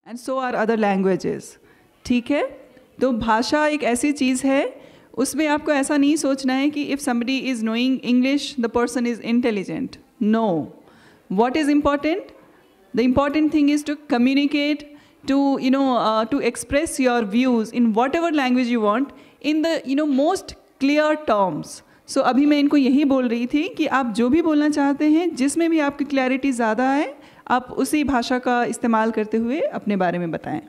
and so are other languages. ठीक है? तो भाषा एक ऐसी चीज़ है, उसमें आपको ऐसा नहीं सोचना है कि if somebody is knowing English, the person is intelligent. No. What is important? The important thing is to communicate, to express your views in whatever language you want in the most clear terms. So अभी मैं इनको यही बोल रही थी कि आप जो भी बोलना चाहते हैं, जिसमें भी आपकी क्लैरिटी ज़्यादा है, आप उसी भाषा का इस्तेमाल करते हुए अपने बारे में बताएं.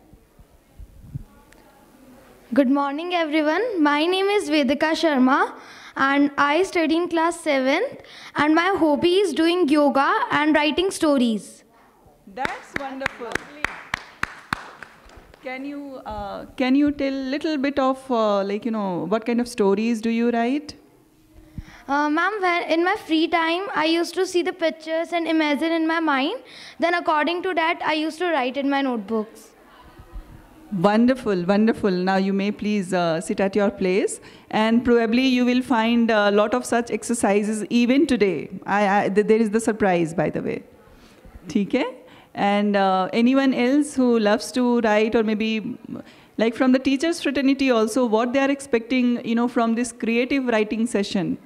Good morning everyone. My name is Vedika Sharma and I study in class 7th and my hobby is doing yoga and writing stories. That's wonderful. Can you tell little bit of what kind of stories do you write? Ma'am, in my free time I used to see the pictures and imagine in my mind. Then according to that I used to write in my notebooks. Wonderful, wonderful. Now you may please sit at your place, and probably you will find a lot of such exercises even today. There is the surprise, by the way. ठीक है? And anyone else who loves to write, or maybe like from the teachers fraternity also, what they are expecting, from this creative writing session.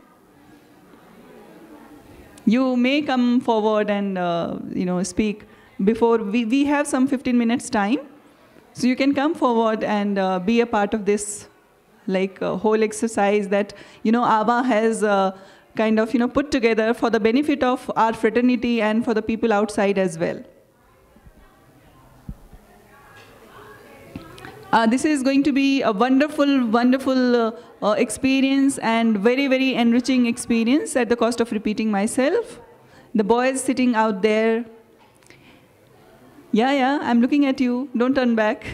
You may come forward and speak before we have some 15 minutes time. So you can come forward and be a part of this whole exercise that ABBA has kind of put together for the benefit of our fraternity and for the people outside as well. This is going to be a wonderful, wonderful experience and very, very enriching experience at the cost of repeating myself. The boys sitting out there. Yeah, I'm looking at you. Don't turn back.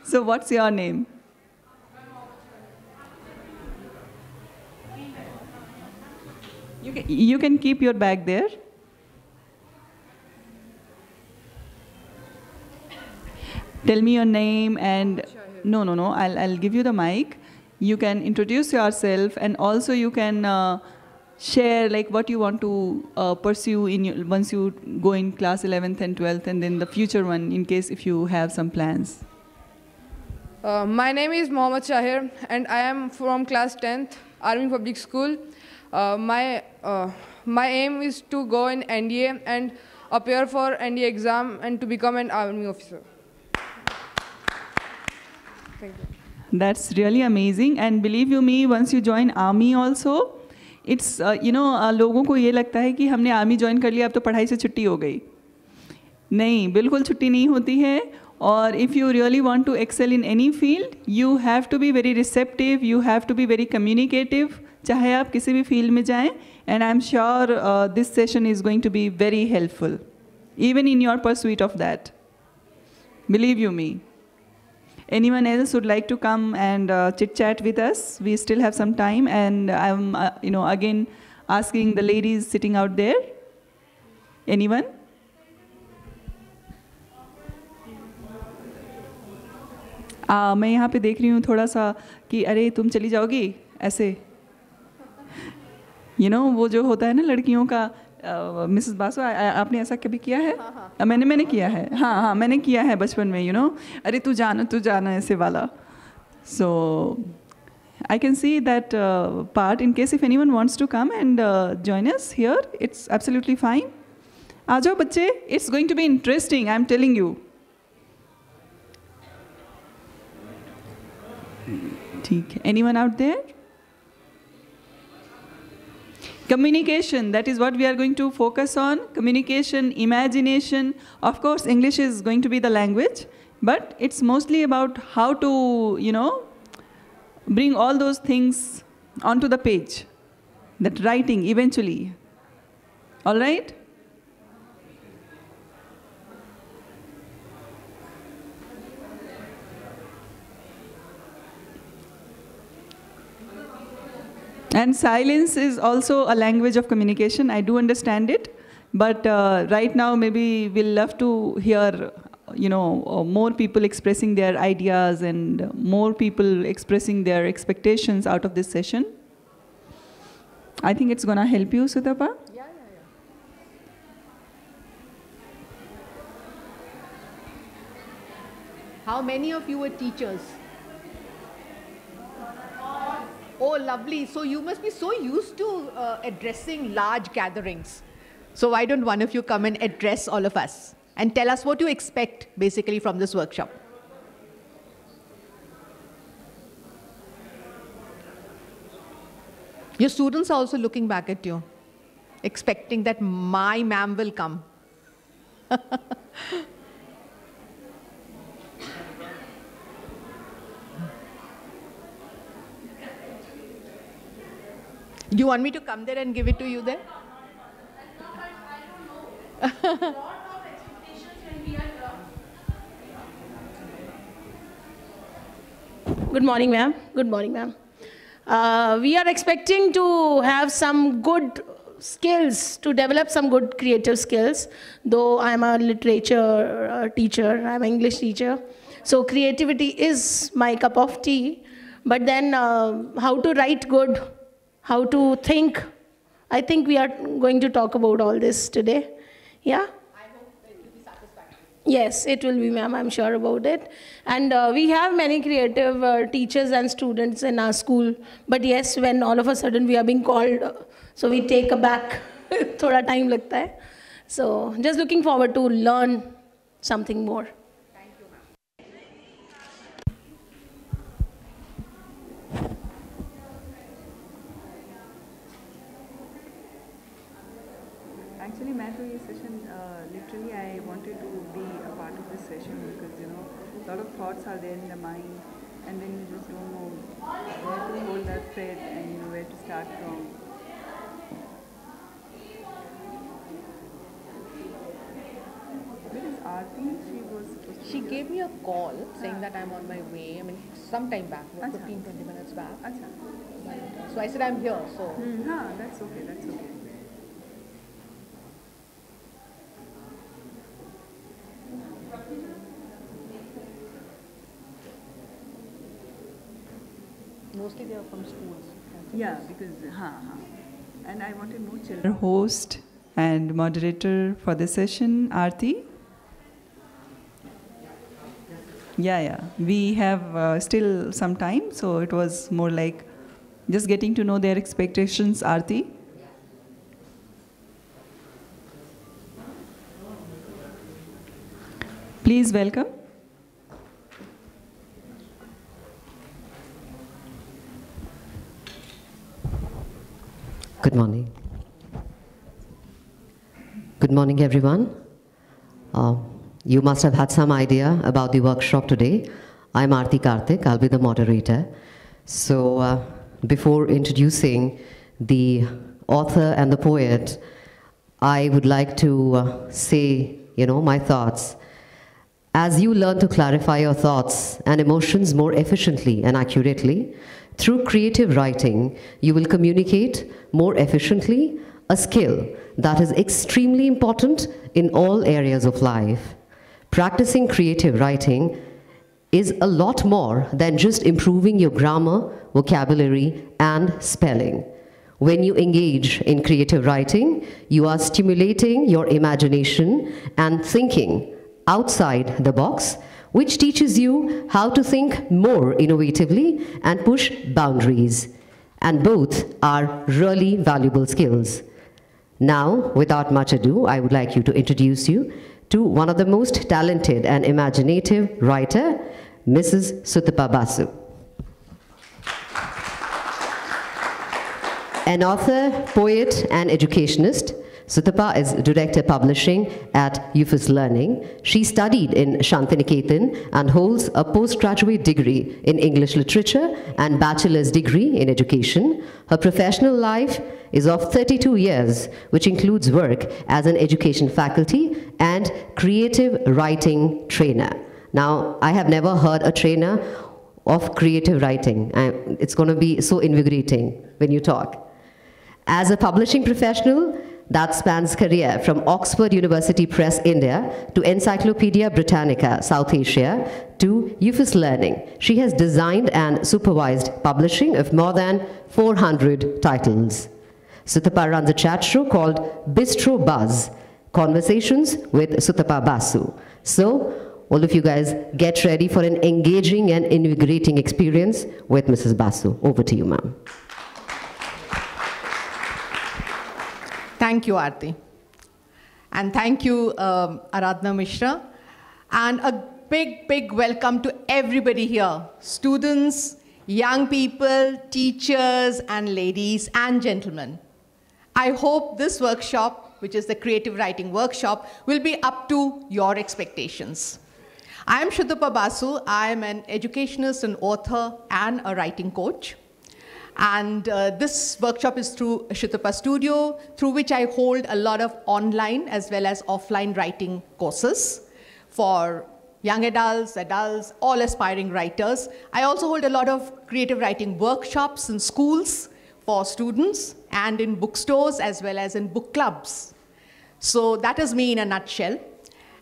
So what's your name? You can keep your bag there. Tell me your name and... No. I'll give you the mic. You can introduce yourself and also you can... share what you want to pursue once you go in class 11th and 12th and then the future one in case if you have some plans. My name is Mohammad Shahir and I am from class 10th, Army Public School. My aim is to go in NDA and appear for NDA exam and to become an army officer. Thank you. That's really amazing, and believe you me, once you join army also, it's लोगों को ये लगता है कि हमने army join कर लिया, अब तो पढ़ाई से छुट्टी हो गई. नहीं, बिल्कुल छुट्टी नहीं होती है. और if you really want to excel in any field, you have to be very receptive, you have to be very communicative, चाहे आप किसी भी फील्ड में जाएं. And I am sure this session is going to be very helpful even in your pursuit of that. Believe you me. Anyone else would like to come and chit-chat with us? We still have some time, and I'm, again asking the ladies sitting out there. Anyone? मैं यहाँ पे देख रही हूँ थोड़ा सा कि अरे तुम चली जाओगी ऐसे. वो जो होता है ना लड़कियों का. मिसेस बासु, आपने ऐसा कभी किया है? हाँ. मैंने किया है. हाँ, मैंने किया है बचपन में. अरे तू जाना ऐसे वाला. So I can see that part. In case if anyone wants to come and join us here, it's absolutely fine. आ जाओ बच्चे. It's going to be interesting, I'm telling you. ठीक है. Anyone out there? Communication, that is what we are going to focus on. Communication, imagination. Of course, English is going to be the language, but it's mostly about how to, bring all those things onto the page. That writing eventually. All right? And silence is also a language of communication. I do understand it. But right now, maybe we'll love to hear, more people expressing their ideas and more people expressing their expectations out of this session. I think it's going to help you, Sudhapa. Yeah. How many of you were teachers? Oh, lovely. So you must be so used to addressing large gatherings. So why don't one of you come and address all of us and tell us what you expect basically from this workshop? Your students are also looking back at you, expecting that my ma'am will come. Do you want me to come there and give it to you then? Good morning, ma'am. Good morning, ma'am. We are expecting to have some good skills, to develop some good creative skills, though I'm a literature teacher, I'm an English teacher. So creativity is my cup of tea. But then how to write good, how to think, I think we are going to talk about all this today. Yeah? I hope it will be satisfactory. Yes, it will be, ma'am, I'm sure about it. And we have many creative teachers and students in our school. But yes, when all of a sudden we are being called, so we take a back. Thoda time lagta hai. So just looking forward to learn something more. Thank you, ma'am. Actually, मैं तो ये session literally I wanted to be a part of this session because a lot of thoughts are there in the mind, and then you just don't know where to hold that thread and where to start from. Where is Aarti? She was supposed to. She gave me a call saying that I'm on my way. I mean, some time back, 15-20 minutes back. Acha. So I said I'm here. So That's okay. That's okay. mostly they are from schools. Yeah, because and I wanted more children. Host and moderator for this session, Aarti. Yeah. We have still some time, so it was more like just getting to know their expectations, Aarti. Please welcome. Good morning. Good morning, everyone. You must have had some idea about the workshop today. I'm Aarti Karthik. I'll be the moderator. So before introducing the author and the poet, I would like to say, my thoughts. As you learn to clarify your thoughts and emotions more efficiently and accurately, through creative writing, you will communicate more efficiently, a skill that is extremely important in all areas of life. Practicing creative writing is a lot more than just improving your grammar, vocabulary, and spelling. When you engage in creative writing, you are stimulating your imagination and thinking outside the box, which teaches you how to think more innovatively and push boundaries. And both are really valuable skills. Now, without much ado, I would like to introduce you to one of the most talented and imaginative writer, Mrs. Sutapa Basu. An author, poet, and educationist, Sutapa is Director Publishing at UFIS Learning. She studied in Shantiniketan and holds a postgraduate degree in English Literature and bachelor's degree in Education. Her professional life is of 32 years, which includes work as an education faculty and creative writing trainer. Now, I have never heard a trainer of creative writing. It's going to be so invigorating when you talk. As a publishing professional, that spans career from Oxford University Press India to Encyclopedia Britannica South Asia to UFIS Learning. She has designed and supervised publishing of more than 400 titles. Sutapa runs a chat show called Bistro Buzz, Conversations with Sutapa Basu. So, all of you guys get ready for an engaging and invigorating experience with Mrs. Basu. Over to you, ma'am. Thank you, Aarti. And thank you, Aradhana Mishra. And a big, big welcome to everybody here. Students, young people, teachers, and ladies and gentlemen. I hope this workshop, which is the creative writing workshop, will be up to your expectations. I am Shutapa Basu. I am an educationist, an author, and a writing coach. And this workshop is through Shutapa Studio, through which I hold a lot of online as well as offline writing courses for young adults, all aspiring writers. I also hold a lot of creative writing workshops in schools for students and in bookstores as well as in book clubs. So that is me in a nutshell.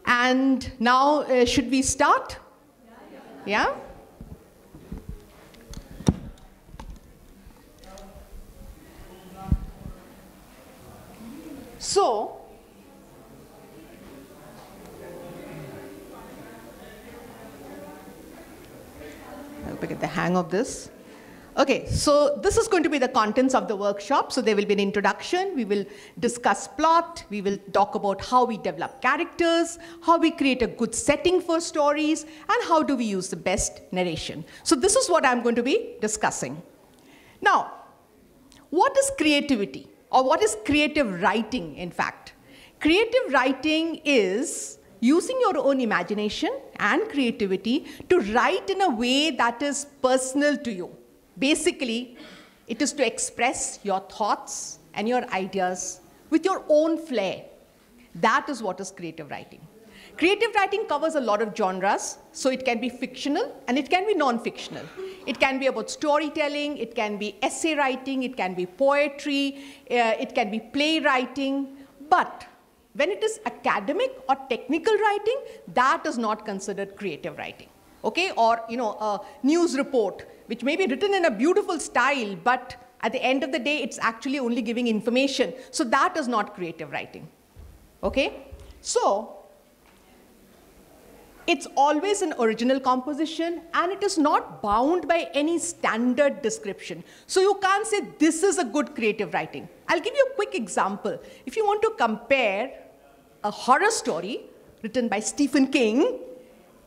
And now, should we start? Yeah? So, I hope I get the hang of this. Okay, so this is going to be the contents of the workshop. So there will be an introduction. We will discuss plot. We will talk about how we develop characters, how we create a good setting for stories, and how do we use the best narration. So this is what I'm going to be discussing. Now, what is creativity? Or what is creative writing, in fact? Creative writing is using your own imagination and creativity to write in a way that is personal to you. Basically, it is to express your thoughts and your ideas with your own flair. That is what is creative writing. Creative writing covers a lot of genres, so it can be fictional and it can be non-fictional. It can be about storytelling, it can be essay writing, it can be poetry, it can be playwriting, but when it is academic or technical writing, that is not considered creative writing. Okay? Or, a news report, which may be written in a beautiful style, but at the end of the day, it's actually only giving information. So that is not creative writing. Okay? So, it's always an original composition, and it is not bound by any standard description. So you can't say this is a good creative writing. I'll give you a quick example. If you want to compare a horror story written by Stephen King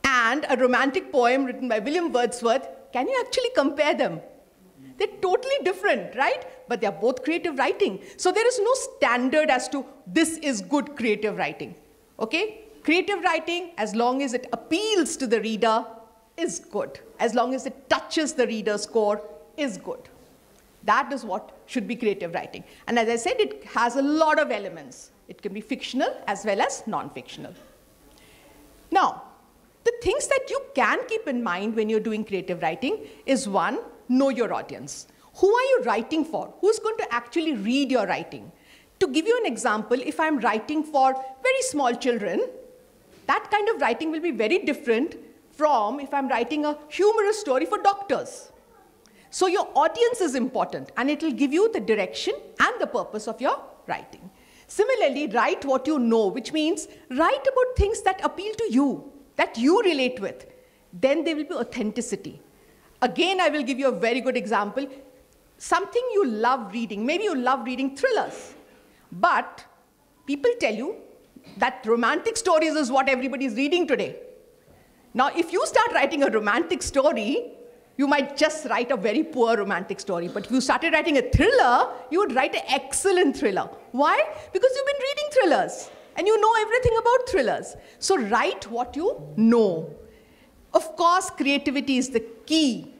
and a romantic poem written by William Wordsworth, can you actually compare them? They're totally different, right? But they're both creative writing. So there is no standard as to this is good creative writing. Okay? Creative writing, as long as it appeals to the reader, is good. As long as it touches the reader's core, is good. That is what should be creative writing. And as I said, it has a lot of elements. It can be fictional as well as non-fictional. Now, the things that you can keep in mind when you're doing creative writing is, one, know your audience. Who are you writing for? Who's going to actually read your writing? To give you an example, if I'm writing for very small children, that kind of writing will be very different from if I'm writing a humorous story for doctors. So your audience is important, and it will give you the direction and the purpose of your writing. Similarly, write what you know, which means write about things that appeal to you, that you relate with. Then there will be authenticity. Again, I will give you a very good example. Something you love reading. Maybe you love reading thrillers, but people tell you that romantic stories is what everybody is reading today. Now, if you start writing a romantic story, you might just write a very poor romantic story. But if you started writing a thriller, you would write an excellent thriller. Why? Because you've been reading thrillers, and you know everything about thrillers. So write what you know. Of course, creativity is the key.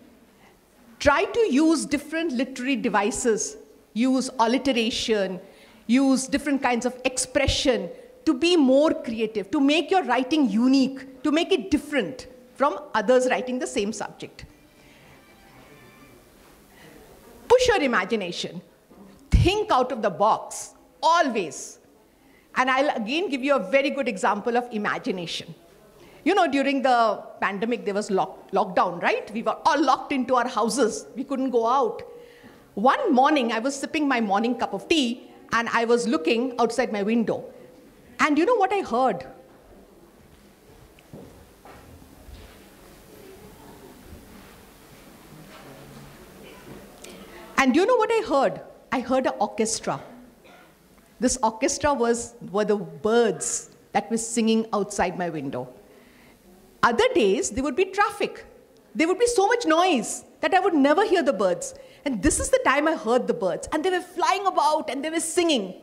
Try to use different literary devices. Use alliteration. Use different kinds of expression to be more creative, to make your writing unique, to make it different from others writing the same subject. Push your imagination. Think out of the box, always. And I'll again give you a very good example of imagination. You know, during the pandemic, there was lockdown, right? We were all locked into our houses. We couldn't go out. One morning, I was sipping my morning cup of tea, and I was looking outside my window. And you know what I heard? And do you know what I heard? I heard an orchestra. This orchestra were the birds that were singing outside my window. Other days, there would be traffic. There would be so much noise that I would never hear the birds. And this is the time I heard the birds. And they were flying about and they were singing.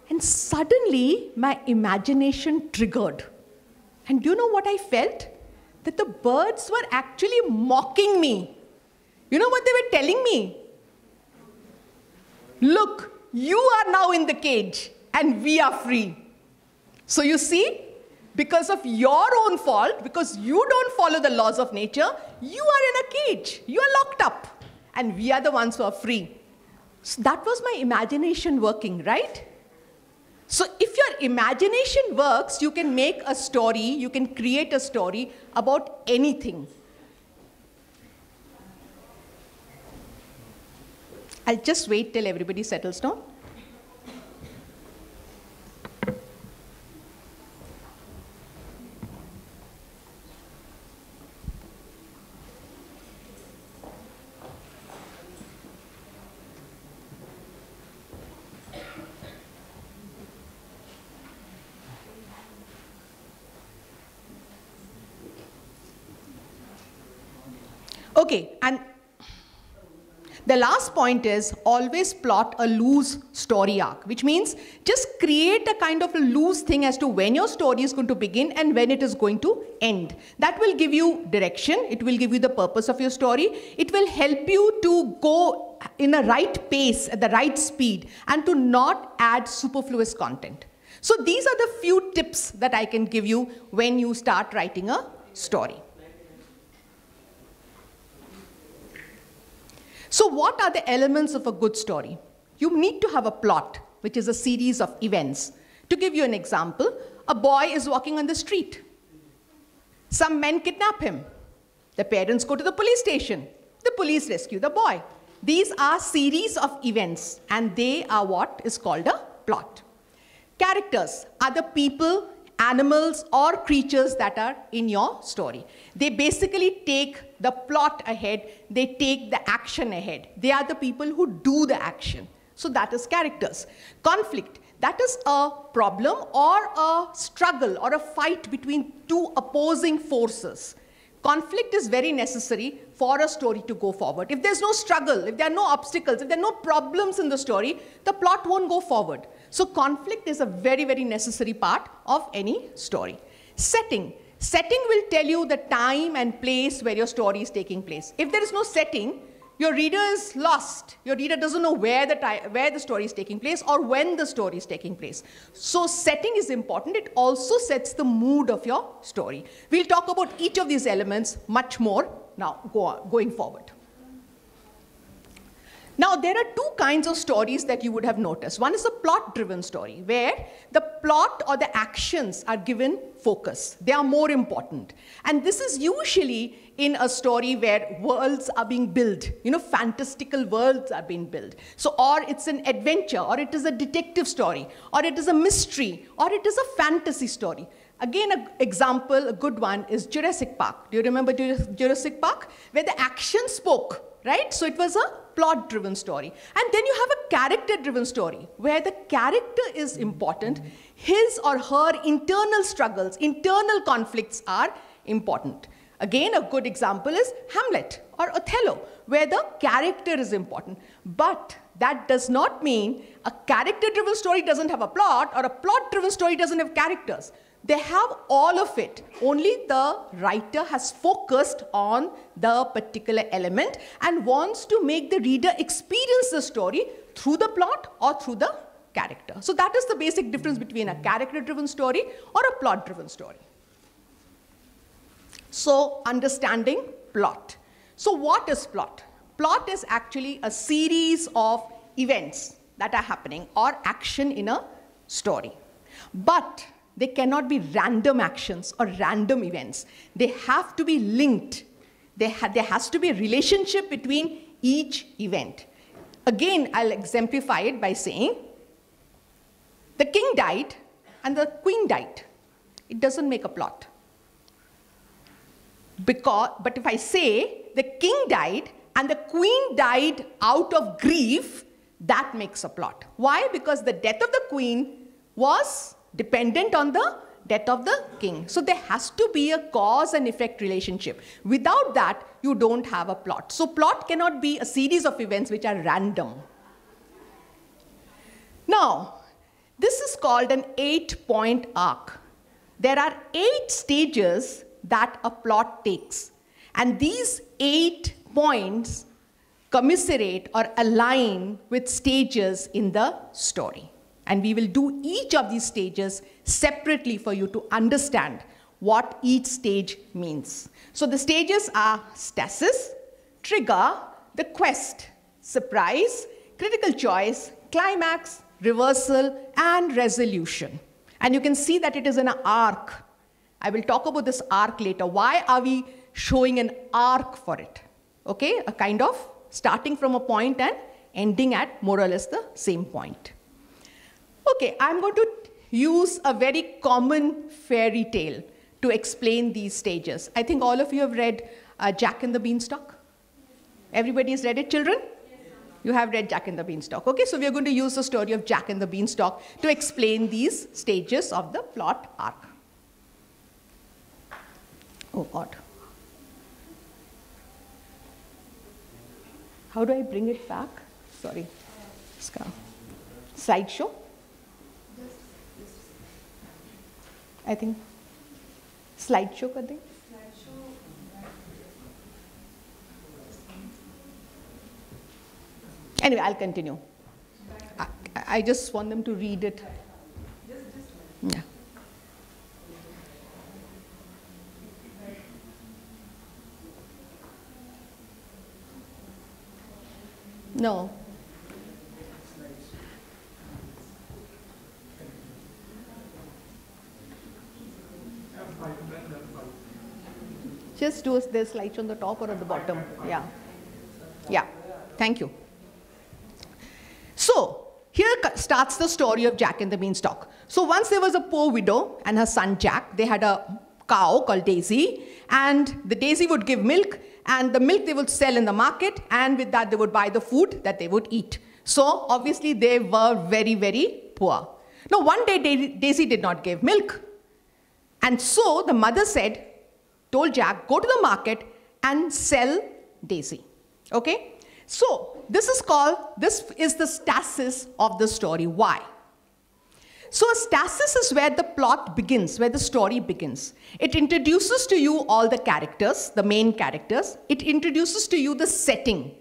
And suddenly, my imagination triggered. And do you know what I felt? That the birds were actually mocking me. You know what they were telling me? Look, you are now in the cage and we are free. So you see, because of your own fault, because you don't follow the laws of nature, you are in a cage. You are locked up. And we are the ones who are free. So that was my imagination working, right? So if your imagination works, you can make a story, you can create a story about anything. I'll just wait till everybody settles down. Okay, and the last point is always plot a loose story arc, which means just create a kind of a loose thing as to when your story is going to begin and when it is going to end. That will give you direction. It will give you the purpose of your story. It will help you to go in a right pace, at the right speed, and to not add superfluous content. So these are the few tips that I can give you when you start writing a story. So what are the elements of a good story? You need to have a plot, which is a series of events. To give you an example, a boy is walking on the street. Some men kidnap him. The parents go to the police station. The police rescue the boy. These are series of events, and they are what is called a plot. Characters are the people, animals, or creatures that are in your story. They basically take the plot ahead, they take the action ahead. They are the people who do the action. So that is characters. Conflict, that is a problem or a struggle or a fight between two opposing forces. Conflict is very necessary for a story to go forward. If there's no struggle, if there are no obstacles, if there are no problems in the story, the plot won't go forward. So conflict is a very, very necessary part of any story. Setting. Setting will tell you the time and place where your story is taking place. If there is no setting, your reader is lost. Your reader doesn't know where the story is taking place or when the story is taking place. So setting is important. It also sets the mood of your story. We'll talk about each of these elements much more now going forward. Now, there are two kinds of stories that you would have noticed. One is a plot-driven story, where the plot or the actions are given focus. They are more important. And this is usually in a story where worlds are being built. You know, fantastical worlds are being built. So, or it's an adventure, or it is a detective story, or it is a mystery, or it is a fantasy story. Again, an example, a good one, is Jurassic Park. Do you remember Jurassic Park? Where the action spoke. Right? So it was a plot-driven story. And then you have a character-driven story, where the character is important. His or her internal struggles, internal conflicts are important. Again, a good example is Hamlet or Othello, where the character is important. But that does not mean a character-driven story doesn't have a plot, or a plot-driven story doesn't have characters. They have all of it. Only the writer has focused on the particular element and wants to make the reader experience the story through the plot or through the character. So that is the basic difference between a character-driven story or a plot-driven story. So understanding plot. So what is plot? Plot is actually a series of events that are happening or action in a story. But they cannot be random actions or random events. They have to be linked. There has to be a relationship between each event. Again, I'll exemplify it by saying, the king died and the queen died. It doesn't make a plot. But if I say, the king died and the queen died out of grief, that makes a plot. Why? Because the death of the queen was dependent on the death of the king. So there has to be a cause and effect relationship. Without that, you don't have a plot. So plot cannot be a series of events which are random. Now, this is called an 8-point arc. There are 8 stages that a plot takes. And these 8 points commiserate or align with stages in the story. And we will do each of these stages separately for you to understand what each stage means. So the stages are stasis, trigger, the quest, surprise, critical choice, climax, reversal, and resolution. And you can see that it is an arc. I will talk about this arc later. Why are we showing an arc for it? Okay, a kind of starting from a point and ending at more or less the same point. Okay, I'm going to use a very common fairy tale to explain these stages. I think all of you have read Jack and the Beanstalk. Everybody has read it, children? You have read Jack and the Beanstalk. Okay, so we are going to use the story of Jack and the Beanstalk to explain these stages of the plot arc. Oh God. How do I bring it back? Sorry. Slideshow? I think slideshow kar dein? Anyway, I'll continue. I just want them to read it. Yeah. No. Just do the slides on the top or at the bottom. Yeah. Yeah. Thank you. So, here starts the story of Jack and the Beanstalk. So once there was a poor widow and her son Jack. They had a cow called Daisy, and the Daisy would give milk, and the milk they would sell in the market, and with that they would buy the food that they would eat. So obviously they were very, very poor. Now one day Daisy did not give milk, and so the mother told Jack, go to the market and sell Daisy. Okay? So this is the stasis of the story. Why? So a stasis is where the plot begins, where the story begins. It introduces to you all the characters, the main characters. It introduces to you the setting.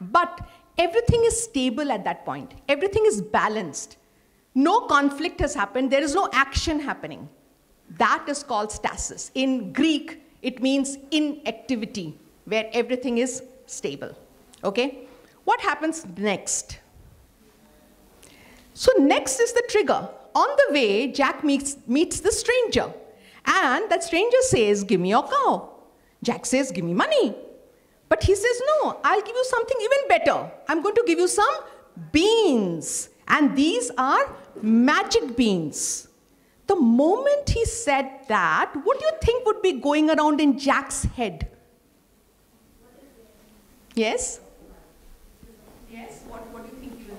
But everything is stable at that point. Everything is balanced. No conflict has happened. There is no action happening. That is called stasis. In Greek, it means inactivity, where everything is stable. Okay? What happens next? So next is the trigger. On the way, Jack meets the stranger. And that stranger says, give me your cow. Jack says, give me money. But he says, no, I'll give you something even better. I'm going to give you some beans. And these are magic beans. The moment he said that, what do you think would be going around in Jack's head? Yes? Yes? What do you think he will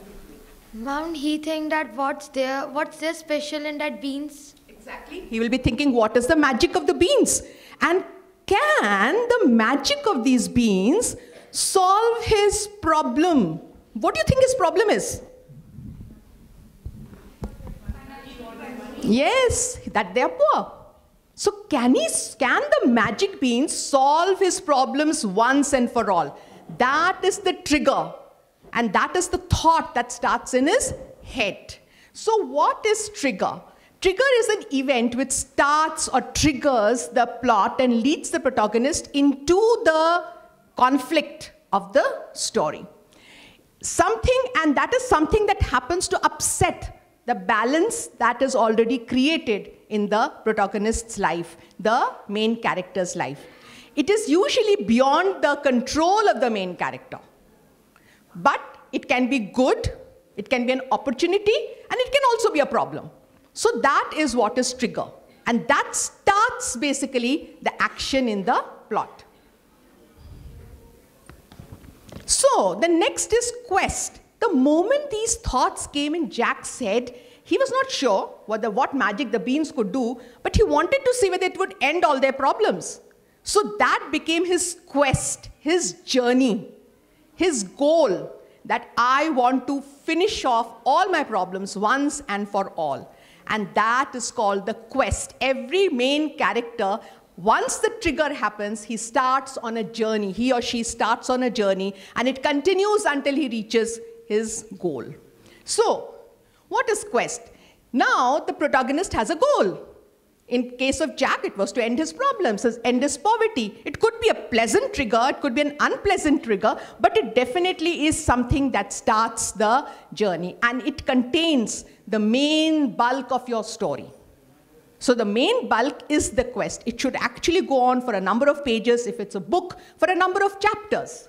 be? Ma'am, he think that what's there special in that beans? Exactly. He will be thinking, what is the magic of the beans? And can the magic of these beans solve his problem? What do you think his problem is? Yes, that they are poor. So can the magic beans solve his problems once and for all? That is the trigger. And that is the thought that starts in his head. So what is trigger? Trigger is an event which starts or triggers the plot and leads the protagonist into the conflict of the story. And that is something that happens to upset the balance that is already created in the protagonist's life, the main character's life. It is usually beyond the control of the main character. But it can be good, it can be an opportunity, and it can also be a problem. So that is what is trigger. And that starts basically the action in the plot. So the next is quest. The moment these thoughts came in Jack's head, he was not sure what magic the beans could do, but he wanted to see whether it would end all their problems. So that became his quest, his journey, his goal, that I want to finish off all my problems once and for all. And that is called the quest. Every main character, once the trigger happens, he starts on a journey. He or she starts on a journey, and it continues until he reaches his goal. So, what is quest? Now, the protagonist has a goal. In case of Jack, it was to end his problems, end his poverty. It could be a pleasant trigger, it could be an unpleasant trigger, but it definitely is something that starts the journey, and it contains the main bulk of your story. So the main bulk is the quest. It should actually go on for a number of pages, if it's a book, for a number of chapters.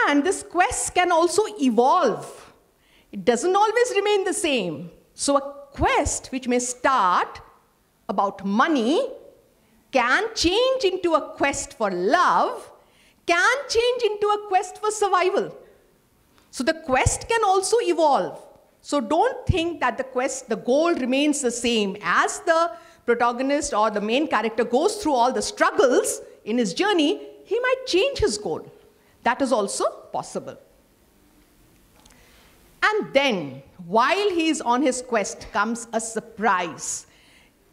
And this quest can also evolve. It doesn't always remain the same. So a quest which may start about money can change into a quest for love, can change into a quest for survival. So the quest can also evolve. So don't think that the goal remains the same. As the protagonist or the main character goes through all the struggles in his journey, he might change his goal. That is also possible. And then, while he is on his quest, comes a surprise.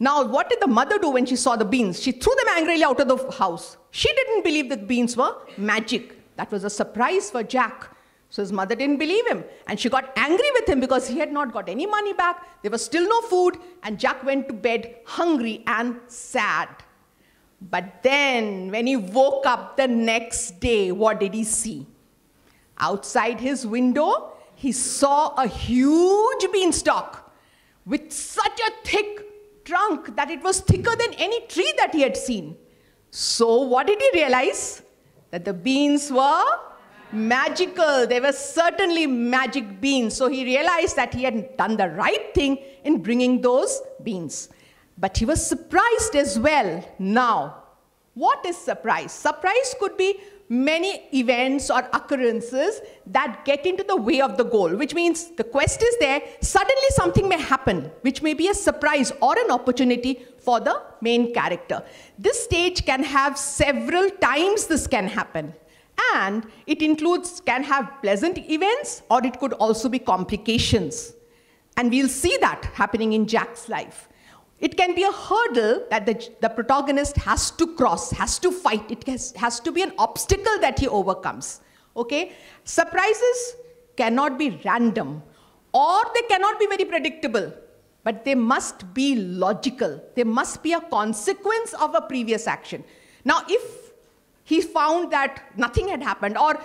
Now, what did the mother do when she saw the beans? She threw them angrily out of the house. She didn't believe that the beans were magic. That was a surprise for Jack. So his mother didn't believe him. And she got angry with him because he had not got any money back. There was still no food. And Jack went to bed hungry and sad. But then, when he woke up the next day, what did he see? Outside his window, he saw a huge beanstalk with such a thick trunk that it was thicker than any tree that he had seen. So what did he realize? That the beans were magical. They were certainly magic beans. So he realized that he had done the right thing in bringing those beans. But he was surprised as well. Now, what is surprise? Surprise could be many events or occurrences that get into the way of the goal, which means the quest is there, suddenly something may happen, which may be a surprise or an opportunity for the main character. This stage can have several times this can happen. And it can have pleasant events, or it could also be complications. And we'll see that happening in Jack's life. It can be a hurdle that the protagonist has to cross, has to fight. It has to be an obstacle that he overcomes. Okay? Surprises cannot be random, or they cannot be very predictable, but they must be logical. They must be a consequence of a previous action. Now, if he found that nothing had happened, or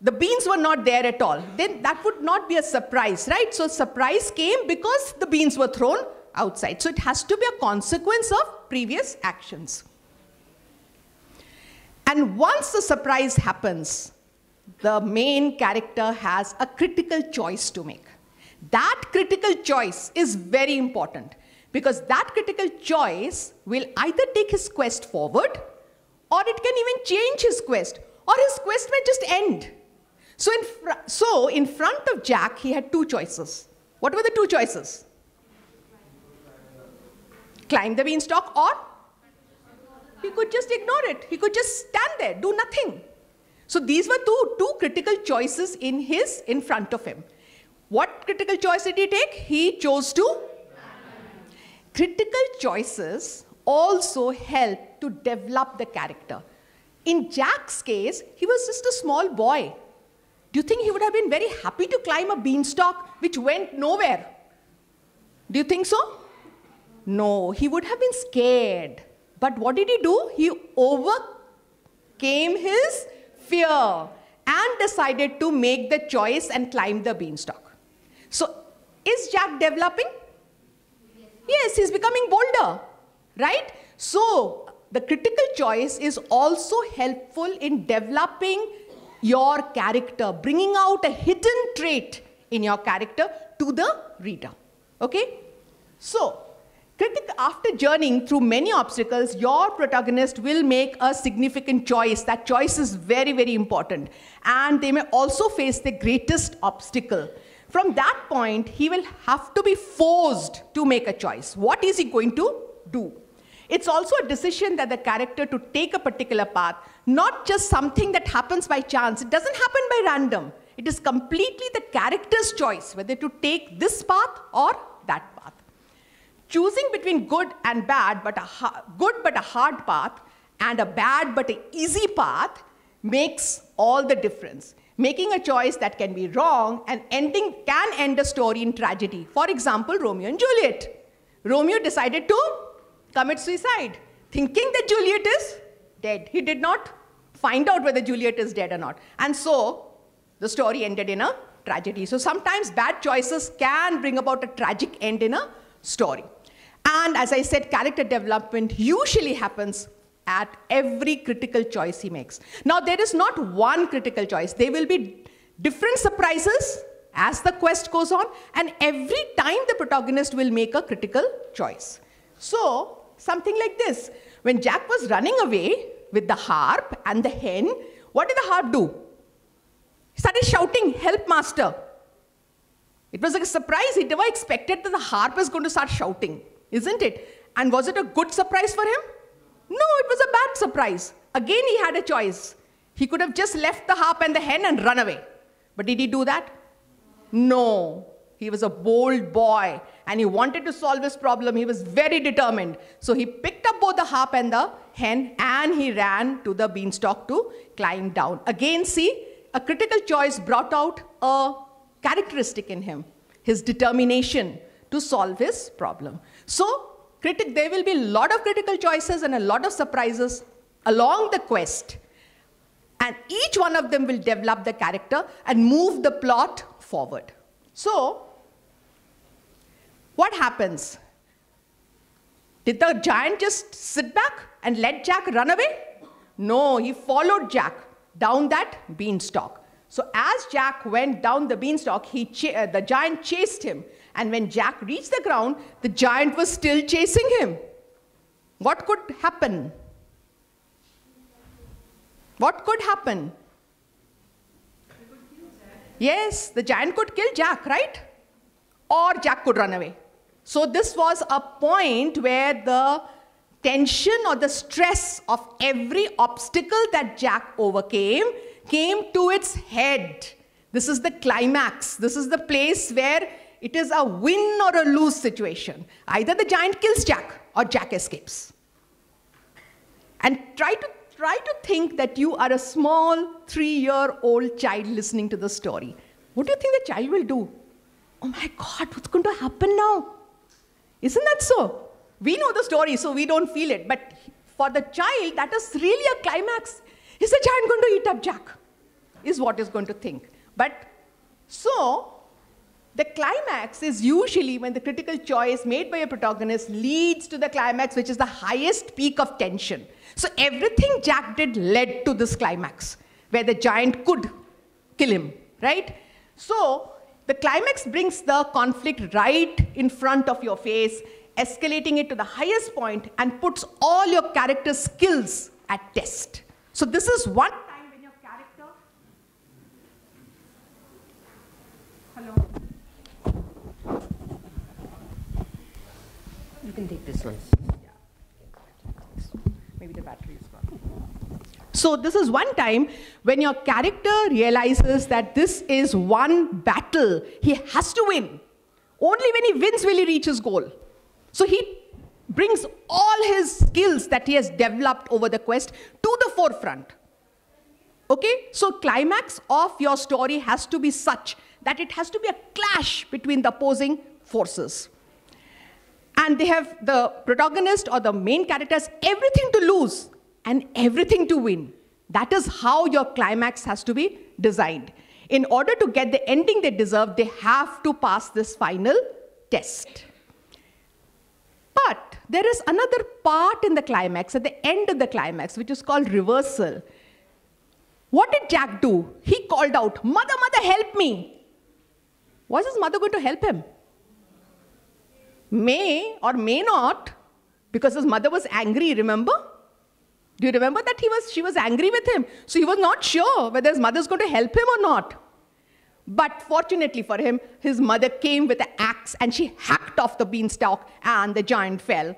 the beans were not there at all, then that would not be a surprise, right? So surprise came because the beans were thrown outside. So it has to be a consequence of previous actions. And once the surprise happens, the main character has a critical choice to make. That critical choice is very important, because that critical choice will either take his quest forward, or it can even change his quest, or his quest may just end. So in front of Jack, he had two choices. What were the two choices? Climb the beanstalk, or he could just ignore it. He could just stand there, do nothing. So these were two critical choices in front of him. What critical choice did he take? He chose to. Critical choices also help to develop the character. In Jack's case, he was just a small boy. Do you think he would have been very happy to climb a beanstalk which went nowhere? Do you think so? No, he would have been scared. But what did he do? He overcame his fear and decided to make the choice and climb the beanstalk. So, is Jack developing? Yes, he's becoming bolder, right? So, the critical choice is also helpful in developing your character, bringing out a hidden trait in your character to the reader. Okay? So, After journeying through many obstacles, your protagonist will make a significant choice. That choice is very, very important. And they may also face the greatest obstacle. From that point, he will have to be forced to make a choice. What is he going to do? It's also a decision that the character to take a particular path, not just something that happens by chance. It doesn't happen by random. It is completely the character's choice, whether to take this path or that path. Choosing between good and bad, good but a hard path, and a bad but an easy path makes all the difference. Making a choice that can be wrong and can end a story in tragedy. For example, Romeo and Juliet. Romeo decided to commit suicide, thinking that Juliet is dead. He did not find out whether Juliet is dead or not. And so the story ended in a tragedy. So sometimes bad choices can bring about a tragic end in a story. And as I said, character development usually happens at every critical choice he makes. Now, there is not one critical choice. There will be different surprises as the quest goes on, and every time the protagonist will make a critical choice. So, something like this. When Jack was running away with the harp and the hen, what did the harp do? He started shouting, "Help, master." It was like a surprise. He never expected that the harp was going to start shouting, isn't it? And was it a good surprise for him? No, it was a bad surprise. Again, he had a choice. He could have just left the harp and the hen and run away. But did he do that? No. He was a bold boy, and he wanted to solve his problem. He was very determined. So he picked up both the harp and the hen, and he ran to the beanstalk to climb down. Again, see, a critical choice brought out a characteristic in him, his determination to solve his problem. So, there will be a lot of critical choices and a lot of surprises along the quest. And each one of them will develop the character and move the plot forward. So, what happens? Did the giant just sit back and let Jack run away? No, he followed Jack down that beanstalk. So as Jack went down the beanstalk, the giant chased him. And when Jack reached the ground, the giant was still chasing him. What could happen? What could happen? Yes, the giant could kill Jack, right? Or Jack could run away. So this was a point where the tension or the stress of every obstacle that Jack overcame came to its head. This is the climax. This is the place where it is a win or a lose situation. Either the giant kills Jack or Jack escapes. And try to think that you are a small 3-year-old child listening to the story. What do you think the child will do? Oh my God, what's going to happen now? Isn't that so? We know the story, so we don't feel it. But for the child, that is really a climax. Is the giant going to eat up Jack? Is what is going to think. But so, the climax is usually when the critical choice made by a protagonist leads to the climax, which is the highest peak of tension. So everything Jack did led to this climax, where the giant could kill him, right? So the climax brings the conflict right in front of your face, escalating it to the highest point, and puts all your character skills at test. So this is one time when your character... Hello? You can take this one. Maybe the battery is gone. So this is one time when your character realizes that this is one battle he has to win. Only when he wins will he reach his goal. So he brings all his skills that he has developed over the quest to the forefront. Okay? So climax of your story has to be such that it has to be a clash between the opposing forces. And they have the protagonist or the main characters everything to lose and everything to win. That is how your climax has to be designed. In order to get the ending they deserve, they have to pass this final test. But there is another part in the climax, at the end of the climax, which is called reversal. What did Jack do? He called out, "Mother, mother, help me." Was his mother going to help him? may or may not, because his mother was angry, remember? Do you remember that she was angry with him? So he was not sure whether his mother is going to help him or not. But fortunately for him, his mother came with an axe and she hacked off the beanstalk and the giant fell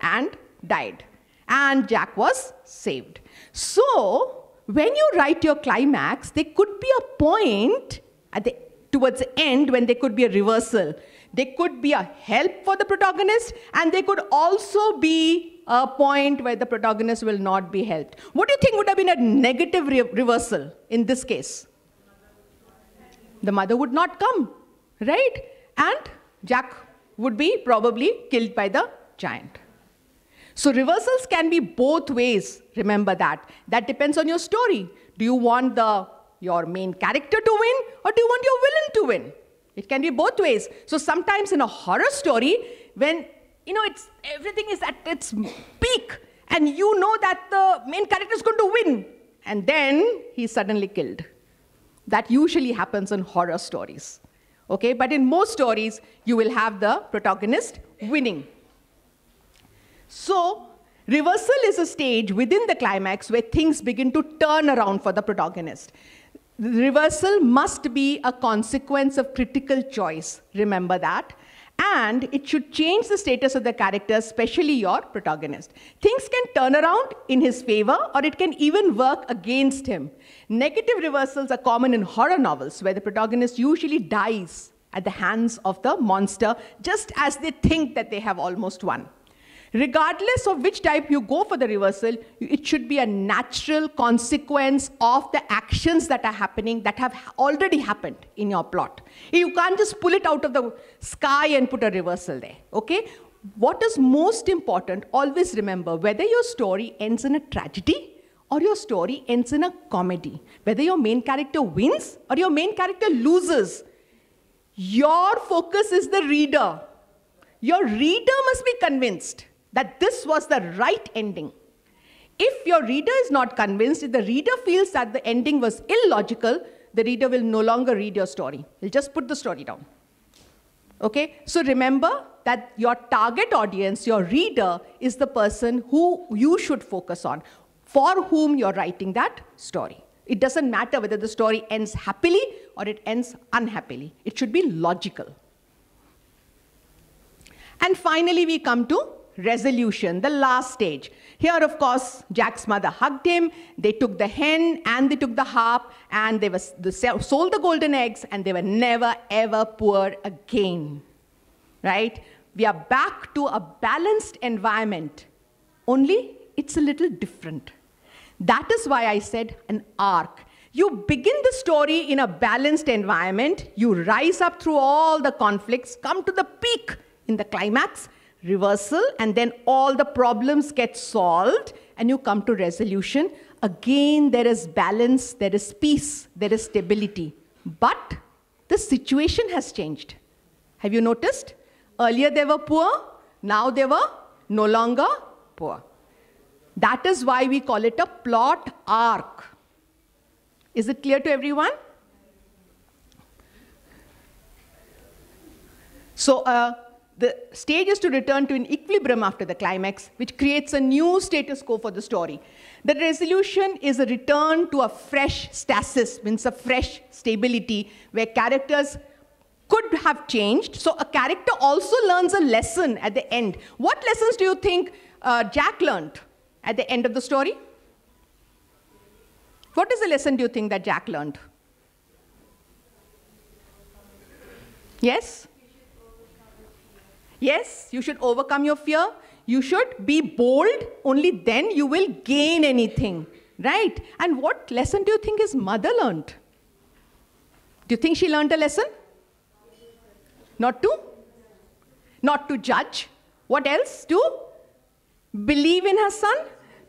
and died. And Jack was saved. So when you write your climax, there could be a point towards the end when there could be a reversal. There could be a help for the protagonist, and there could also be a point where the protagonist will not be helped. What do you think would have been a negative reversal in this case? The mother would not come, right? And Jack would be probably killed by the giant. So reversals can be both ways, remember that. That depends on your story. Do you want your main character to win, or do you want your villain to win? It can be both ways. So sometimes in a horror story, when everything is at its peak, and you know that the main character is going to win, and then he's suddenly killed. That usually happens in horror stories. Okay, but in most stories, you will have the protagonist winning. So, reversal is a stage within the climax where things begin to turn around for the protagonist. The reversal must be a consequence of critical choice, remember that. And it should change the status of the character, especially your protagonist. Things can turn around in his favor, or it can even work against him. Negative reversals are common in horror novels, where the protagonist usually dies at the hands of the monster, just as they think that they have almost won. Regardless of which type you go for the reversal, it should be a natural consequence of the actions that are happening, that have already happened in your plot. You can't just pull it out of the sky and put a reversal there, okay? What is most important, always remember, whether your story ends in a tragedy or your story ends in a comedy, whether your main character wins or your main character loses, your focus is the reader. Your reader must be convinced that this was the right ending. If your reader is not convinced, if the reader feels that the ending was illogical, the reader will no longer read your story. He'll just put the story down. Okay? So remember that your target audience, your reader, is the person who you should focus on, for whom you're writing that story. It doesn't matter whether the story ends happily or it ends unhappily. It should be logical. And finally, we come to resolution, the last stage. Here, of course, Jack's mother hugged him. They took the hen and they took the harp, and they sold the golden eggs, and they were never, ever poor again. Right? We are back to a balanced environment. Only it's a little different. That is why I said an arc. You begin the story in a balanced environment. You rise up through all the conflicts, come to the peak in the climax, reversal, and then all the problems get solved, and you come to resolution. Again, there is balance, there is peace, there is stability. But the situation has changed. Have you noticed? Earlier they were poor, now they were no longer poor. That is why we call it a plot arc. Is it clear to everyone? So, the stage is to return to an equilibrium after the climax, which creates a new status quo for the story. The resolution is a return to a fresh stasis, means a fresh stability, where characters could have changed. So a character also learns a lesson at the end. What lessons do you think Jack learned at the end of the story? What is the lesson do you think that Jack learned? Yes? Yes, you should overcome your fear. You should be bold. Only then you will gain anything, right? And what lesson do you think his mother learned? Do you think she learned a lesson? Not to judge. What else? To believe in her son?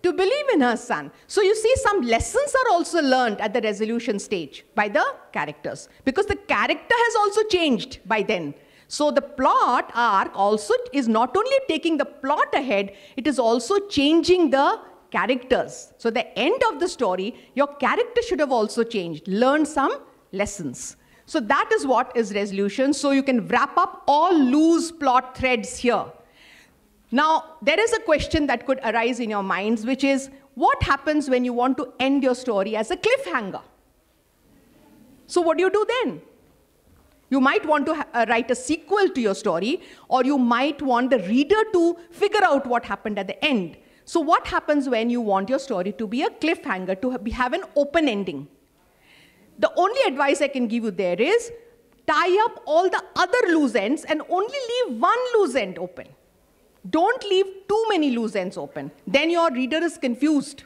To believe in her son. So you see, some lessons are also learned at the resolution stage by the characters, because the character has also changed by then. So the plot arc also is not only taking the plot ahead, it is also changing the characters. So the end of the story, your character should have also changed, learned some lessons. So that is what is resolution. So you can wrap up all loose plot threads here. Now, there is a question that could arise in your minds, which is, what happens when you want to end your story as a cliffhanger? So what do you do then? You might want to write a sequel to your story, or you might want the reader to figure out what happened at the end. So what happens when you want your story to be a cliffhanger, to have an open ending? The only advice I can give you there is, tie up all the other loose ends and only leave one loose end open. Don't leave too many loose ends open. Then your reader is confused.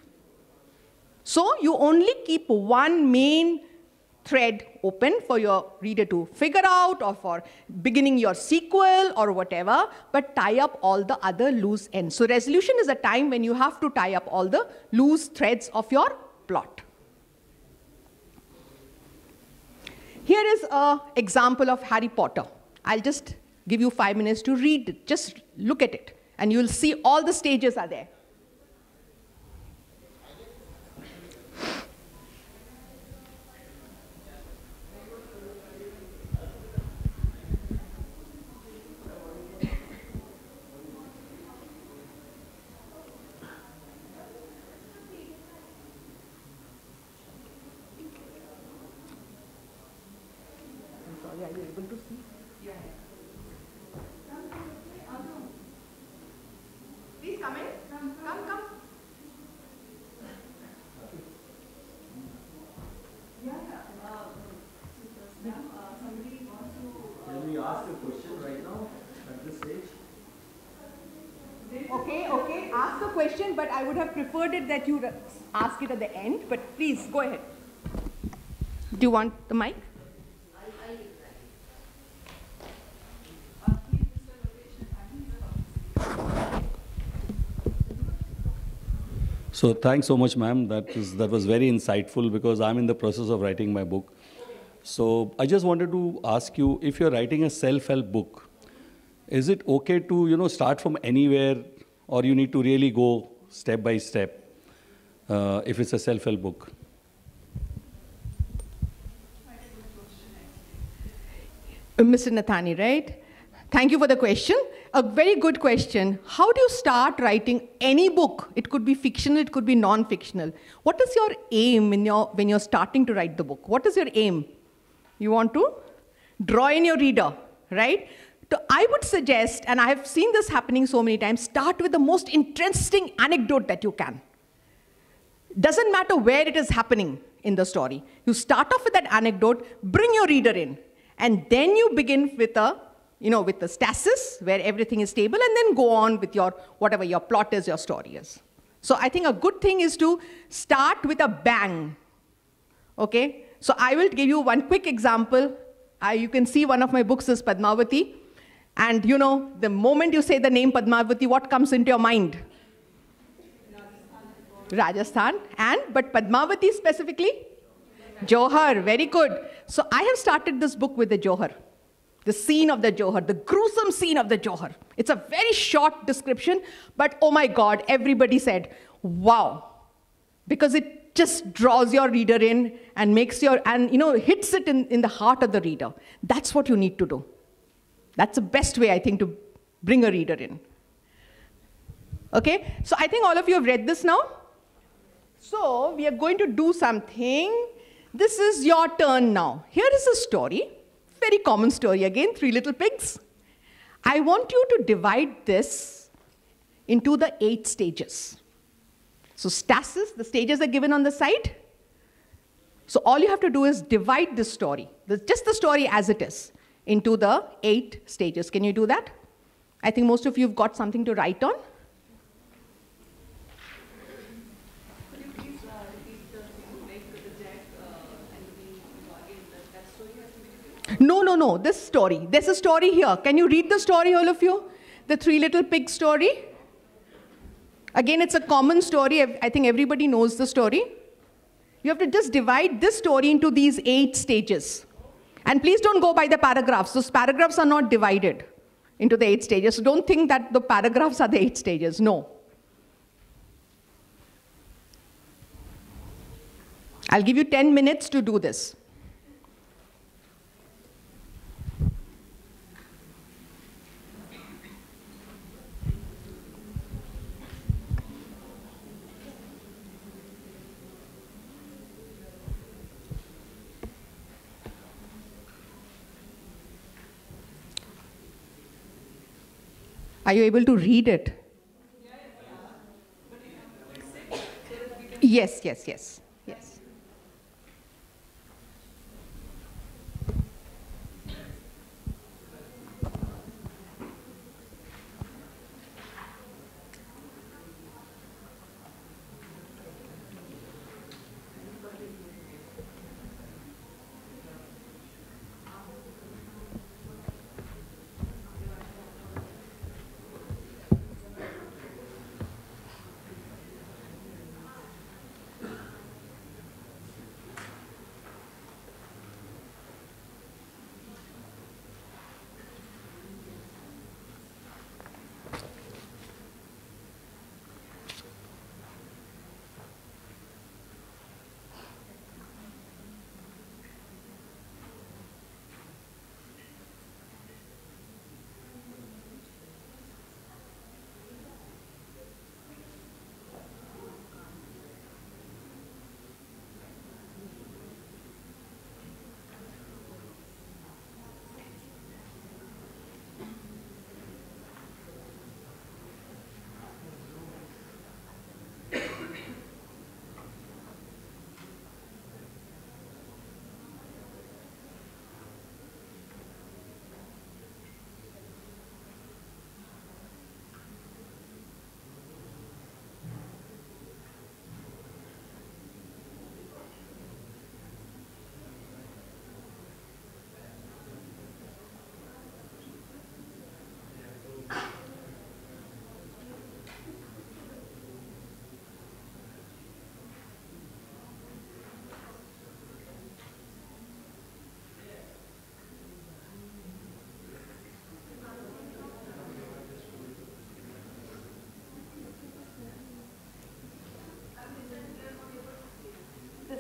So you only keep one main thread open for your reader to figure out, or for beginning your sequel or whatever, but tie up all the other loose ends. So resolution is a time when you have to tie up all the loose threads of your plot. Here is an example of Harry Potter. I'll just give you 5 minutes to read it. Just look at it, and you'll see all the stages are there. Are you able to see? Yeah. Please come in. Come. Can we ask a question right now at this stage? Okay. Ask a question, but I would have preferred it that you ask it at the end. But please, go ahead. Do you want the mic? So thanks so much, ma'am. That was very insightful, because I'm in the process of writing my book. So I just wanted to ask you, if you're writing a self-help book, is it okay to start from anywhere, or you need to really go step by step if it's a self-help book? Mr. Nathani, right? Thank you for the question. A very good question. How do you start writing any book? It could be fictional, it could be non-fictional. What is your aim when you're starting to write the book? What is your aim? You want to draw in your reader, right? So I would suggest, and I have seen this happening so many times, start with the most interesting anecdote that you can. Doesn't matter where it is happening in the story. You start off with that anecdote, bring your reader in, and then you begin with with the stasis, where everything is stable, and then go on with whatever your plot is, your story is. So I think a good thing is to start with a bang. Okay? So I will give you one quick example. You can see one of my books is Padmavati. And the moment you say the name Padmavati, what comes into your mind? Rajasthan. But Padmavati specifically? Johar. Very good. So I have started this book with the Johar. The scene of the Johar, the gruesome scene of the Johar. It's a very short description, but oh my God, everybody said, wow. Because it just draws your reader in and makes hits it in the heart of the reader. That's what you need to do. That's the best way, I think, to bring a reader in. Okay, so I think all of you have read this now. So we are going to do something. This is your turn now. Here is a story. Very common story again, 3 little pigs. I want you to divide this into the 8 stages. So stasis, the stages are given on the side. So all you have to do is divide this story, just the story as it is, into the 8 stages. Can you do that? I think most of you have got something to write on. No, this story. There's a story here. Can you read the story, all of you? The 3 little pigs story. Again, it's a common story. I think everybody knows the story. You have to just divide this story into these 8 stages. And please don't go by the paragraphs. Those paragraphs are not divided into the 8 stages. So don't think that the paragraphs are the 8 stages. No. I'll give you 10 minutes to do this. Are you able to read it? Yes, yes, yes, yes.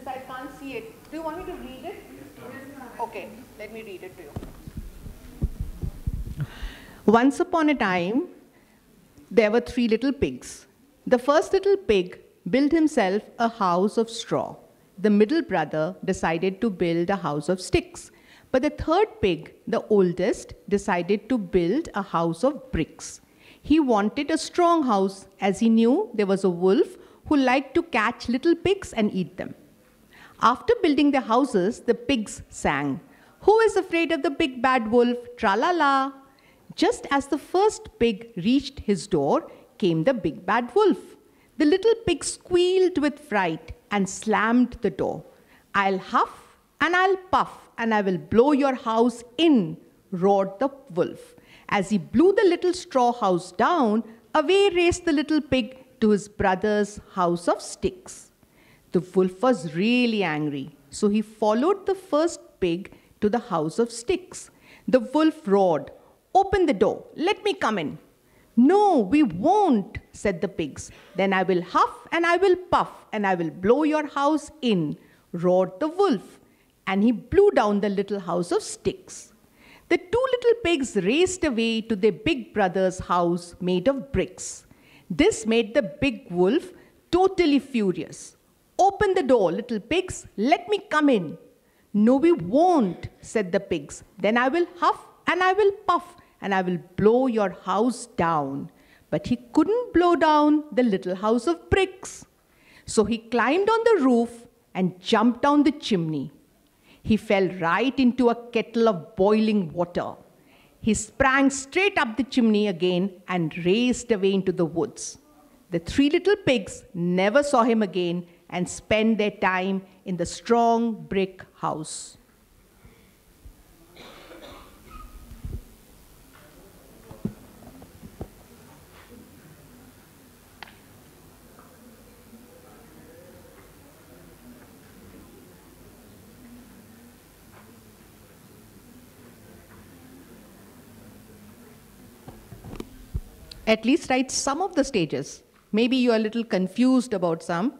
I can't see it. Do you want me to read it? Okay, let me read it to you. Once upon a time, there were 3 little pigs. The first little pig built himself a house of straw. The middle brother decided to build a house of sticks. But the third pig, the oldest, decided to build a house of bricks. He wanted a strong house as he knew there was a wolf who liked to catch little pigs and eat them. After building their houses, the pigs sang, "Who is afraid of the big bad wolf? Tra-la-la." Just as the first pig reached his door, came the big bad wolf. The little pig squealed with fright and slammed the door. "I'll huff and I'll puff and I will blow your house in," roared the wolf. As he blew the little straw house down, away raced the little pig to his brother's house of sticks. The wolf was really angry, so he followed the first pig to the house of sticks. The wolf roared, "Open the door, let me come in." "No, we won't," said the pigs. "Then I will huff and I will puff and I will blow your house in," roared the wolf. And he blew down the little house of sticks. The 2 little pigs raced away to their big brother's house made of bricks. This made the big wolf totally furious. "Open the door, little pigs, let me come in." "No, we won't," said the pigs. "Then I will huff and I will puff and I will blow your house down." But he couldn't blow down the little house of bricks. So he climbed on the roof and jumped down the chimney. He fell right into a kettle of boiling water. He sprang straight up the chimney again and raced away into the woods. The 3 little pigs never saw him again and spent their time in the strong brick house. At least write some of the stages. Maybe you are a little confused about some.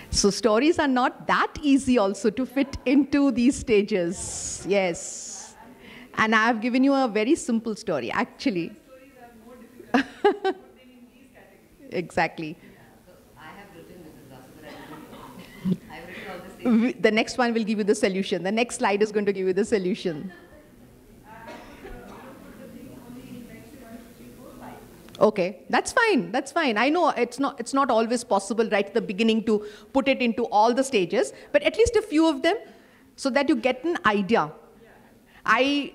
So stories are not that easy also to fit into these stages. Yes. And I have given you a very simple story, actually. Exactly. I have written, Mrs. Dasu, but I've written all The next one will give you the solution. The next slide is going to give you the solution. Okay, that's fine, that's fine. I know it's not always possible right at the beginning to put it into all the stages, but at least a few of them so that you get an idea. I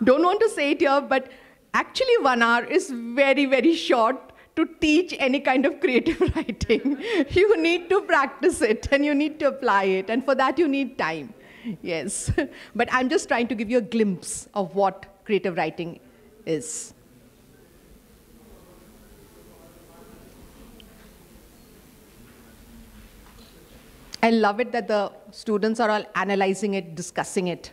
don't want to say it here, but actually 1 hour is very, very short to teach any kind of creative writing. You need to practice it and you need to apply it, and for that you need time. Yes, but I'm just trying to give you a glimpse of what creative writing is. I love it that the students are all analyzing it, discussing it.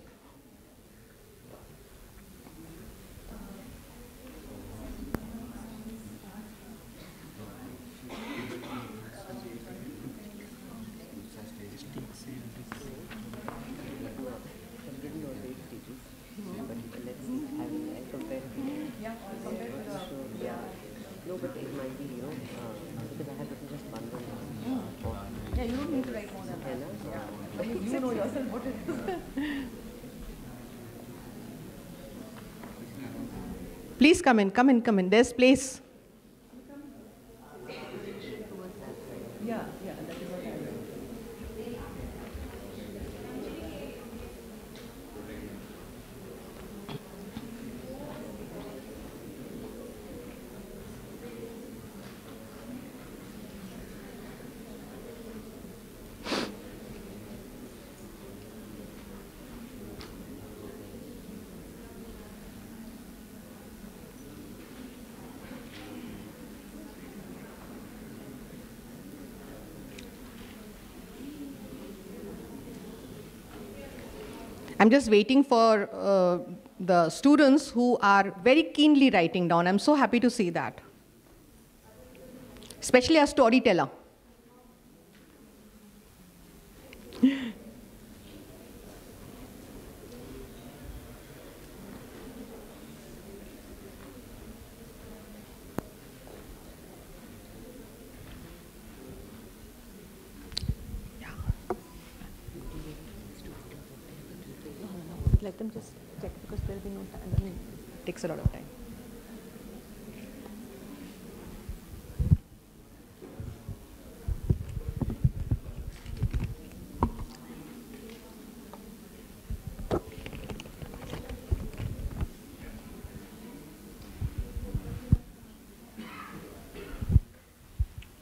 Yeah, you don't need to write more than that. Yeah. You know yourself what it is. Please come in, come in, come in. There's place. Yeah, yeah, that is what I mean. I'm just waiting for the students who are very keenly writing down. I'm so happy to see that. Especially a storyteller. Let them just check because there will be no time. I mean, it takes a lot of time.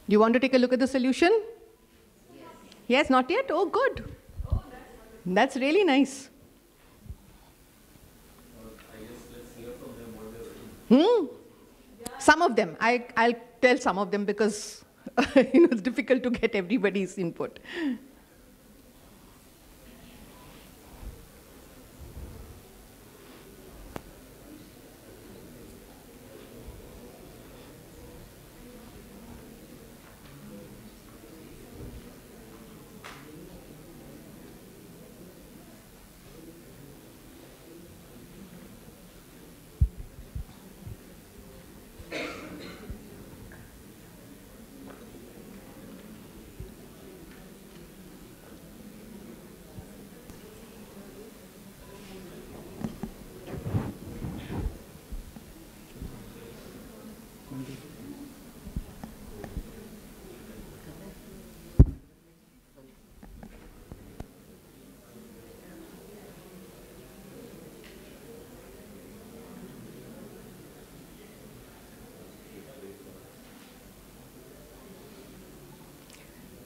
Do you want to take a look at the solution? Yes. Yes, not yet? Oh, good. Oh, that's really nice. Some of them. I'll tell some of them because it's difficult to get everybody's input.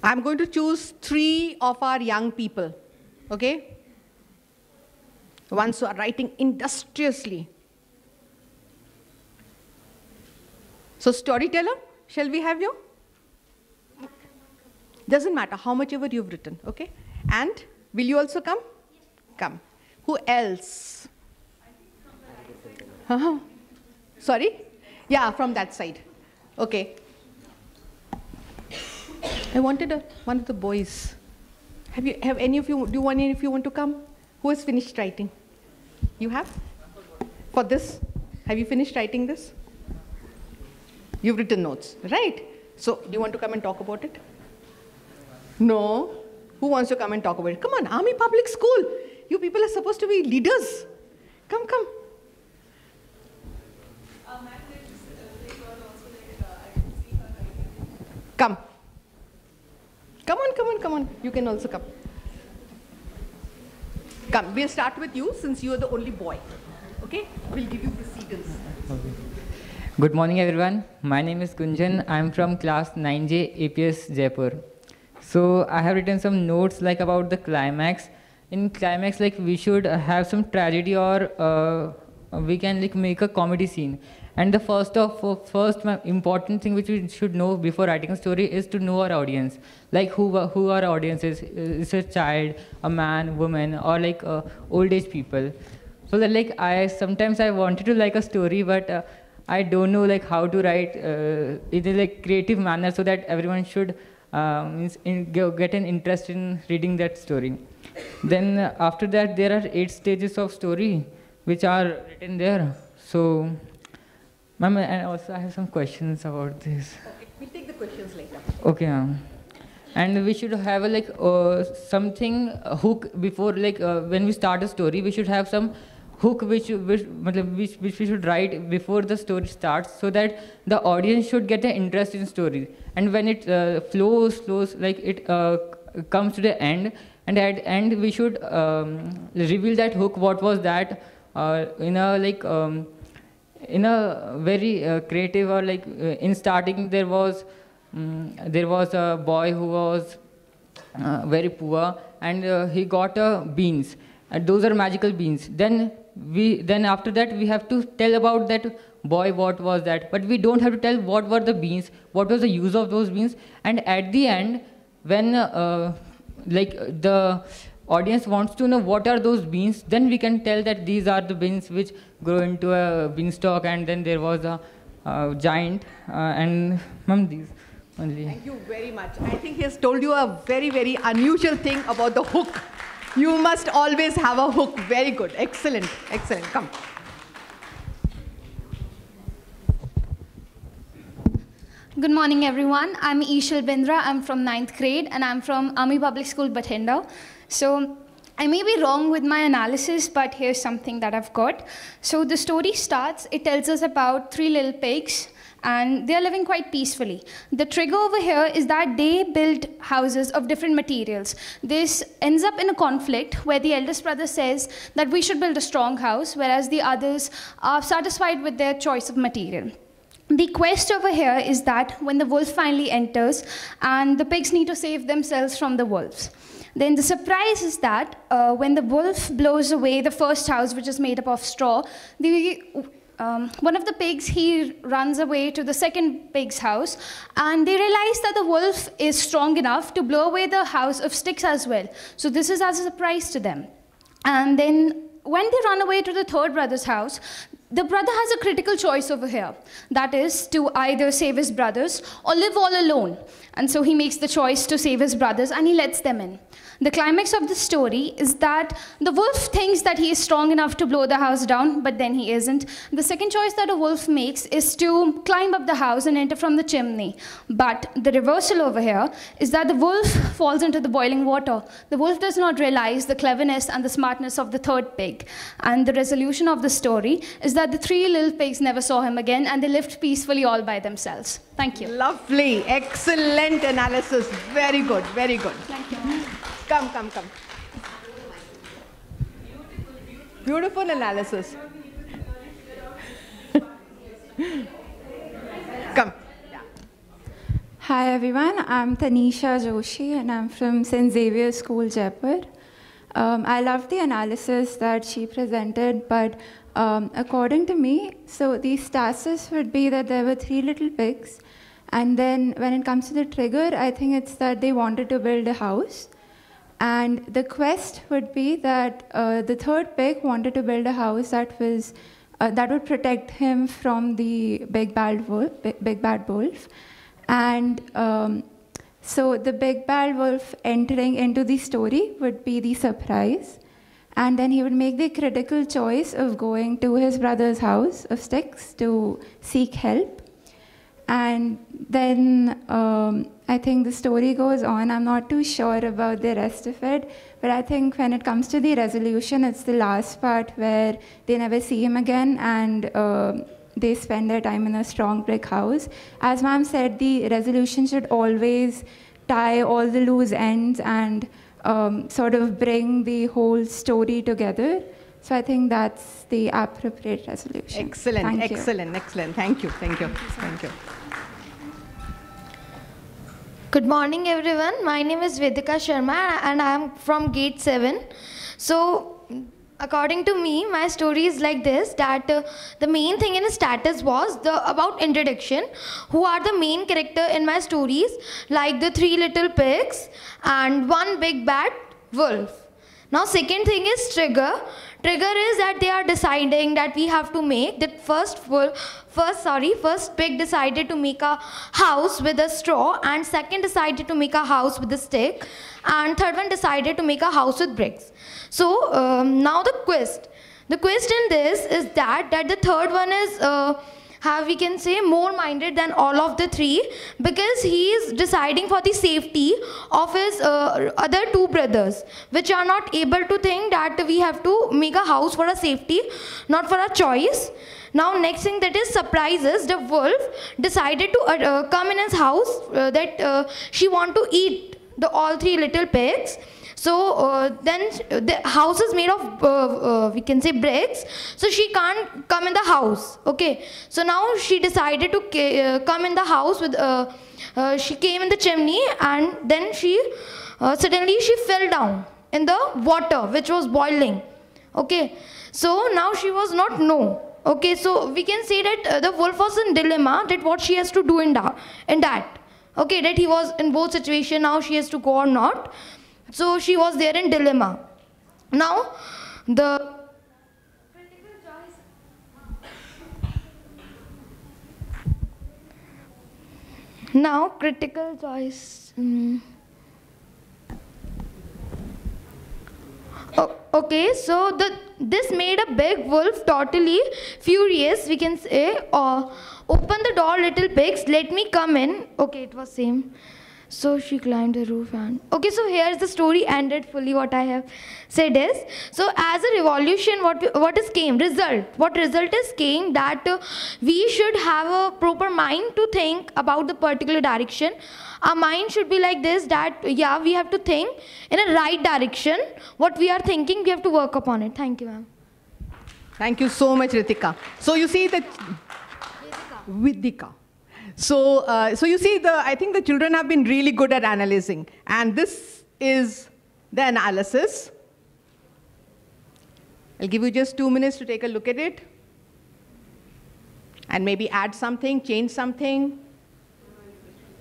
I'm going to choose 3 of our young people, okay? Ones who are writing industriously. So storyteller, shall we have you? Doesn't matter how much ever you've written, okay? And will you also come? Yes. Come. Who else? Sorry? Yeah, from that side. Okay. I wanted one of the boys. Have any of you, do any of you want to come? Who has finished writing? You have? For this? Have you finished writing this? You've written notes, right? So, do you want to come and talk about it? No? Who wants to come and talk about it? Come on, Army Public School. You people are supposed to be leaders. Come, come. Come. Come on, come on, come on. You can also come. Come, we'll start with you since you are the only boy. Okay? We'll give you precedence. Okay. Good morning, everyone. My name is Kunjan. I'm from class 9J, APS Jaipur. So I have written some notes like about the climax. In climax, like we should have some tragedy or we can like make a comedy scene. And the first important thing which we should know before writing a story is to know our audience. Like who our audience is. Is a child, a man, woman, or like old age people. So that like sometimes I wanted to like a story, but I don't know like how to write in a like creative manner so that everyone should get an interest in reading that story. Then after that there are 8 stages of story which are written there. So, ma'am, and also I have some questions about this. Okay, we'll take the questions later. Okay, ma'am. And we should have a, like something hook before like when we start a story. We should have some hook which we should write before the story starts, so that the audience should get an interest in story. And when it flows like it comes to the end, and at the end we should reveal that hook. What was that in a like in a very creative or like in starting there was a boy who was very poor, and he got beans, and those are magical beans. Then after that we have to tell about that boy, what was that, but we don't have to tell what were the beans, what was the use of those beans. And at the end, when like the audience wants to know what are those beans, then we can tell that these are the beans which grow into a beanstalk, and then there was a giant and ma'am, these only. Thank you very much. I think he has told you a very, very unusual thing about the hook. You must always have a hook. Very good. Excellent. Excellent. Come. Good morning, everyone. I'm Ishal Bindra. I'm from 9th grade, and I'm from Army Public School, Bathinda. So I may be wrong with my analysis, but here's something that I've got. So the story starts, it tells us about 3 little pigs, and they're living quite peacefully. The trigger over here is that they build houses of different materials. This ends up in a conflict where the eldest brother says that we should build a strong house, whereas the others are satisfied with their choice of material. The quest over here is that when the wolf finally enters and the pigs need to save themselves from the wolves. Then the surprise is that when the wolf blows away the first house, which is made up of straw, one of the pigs, he runs away to the second pig's house, and they realize that the wolf is strong enough to blow away the house of sticks as well. So this is as a surprise to them. And then when they run away to the third brother's house, the brother has a critical choice over here. That is to either save his brothers or live all alone. And so he makes the choice to save his brothers, and he lets them in. The climax of the story is that the wolf thinks that he is strong enough to blow the house down, but then he isn't. The second choice that a wolf makes is to climb up the house and enter from the chimney. But the reversal over here is that the wolf falls into the boiling water. The wolf does not realize the cleverness and the smartness of the third pig. And the resolution of the story is that the 3 little pigs never saw him again, and they lived peacefully all by themselves. Thank you. Lovely. Excellent analysis. Very good. Very good. Thank you. Come, come, come. Beautiful analysis. Come. Yeah. Hi everyone, I'm Tanisha Joshi and I'm from St. Xavier School, Jaipur. I love the analysis that she presented, but according to me, so the stasis would be that there were 3 little pigs, and then when it comes to the trigger, I think it's that they wanted to build a house. And the quest would be that the third pig wanted to build a house that was that would protect him from the big bad wolf. And so the big bad wolf entering into the story would be the surprise. And then he would make the critical choice of going to his brother's house of sticks to seek help. And then I think the story goes on. I'm not too sure about the rest of it, but I think when it comes to the resolution, it's the last part where they never see him again, and they spend their time in a strong brick house. As ma'am said, the resolution should always tie all the loose ends and sort of bring the whole story together. So I think that's the appropriate resolution. Excellent, Thank you. excellent, excellent. Thank you, thank you, thank you. Good morning, everyone. My name is Vedika Sharma, and I am from Gate 7. So, according to me, my story is like this, that the main thing in status was about introduction, who are the main character in my stories, like the 3 little pigs and 1 big bad wolf. Now, second thing is trigger. Trigger is that they are deciding that we have to make that first pig decided to make a house with a straw, and second decided to make a house with a stick, and third one decided to make a house with bricks. So now the quest in this is that the third one is how we can say more minded than all of the 3, because he is deciding for the safety of his other 2 brothers, which are not able to think that we have to make a house for a safety, not for a choice. Now next thing that is surprises, the wolf decided to come in his house that she want to eat all 3 little pigs. So then the house is made of, we can say, bricks, so she can't come in the house. Okay, so now she decided to come in the house with, she came in the chimney, and then she, suddenly she fell down in the water which was boiling. Okay, so now she was not know. Okay, so we can say that the wolf was in dilemma that what she has to do in that. Okay, that he was in both situations, now she has to go or not. So she was there in dilemma. Now, the critical choice. Okay, so this made a big wolf totally furious. We can say, open the door, little pigs, let me come in. Okay, it was same. So she climbed the roof and... Okay, so here's the story ended fully. What I have said is, so as a revolution, what is came? Result. What result is came that we should have a proper mind to think about the particular direction. Our mind should be like this, that yeah, we have to think in a right direction. What we are thinking, we have to work upon it. Thank you, ma'am. Thank you so much, Ritika. So you see that... Vidika. So you see, I think the children have been really good at analyzing. And this is the analysis. I'll give you just 2 minutes to take a look at it. And maybe add something, change something.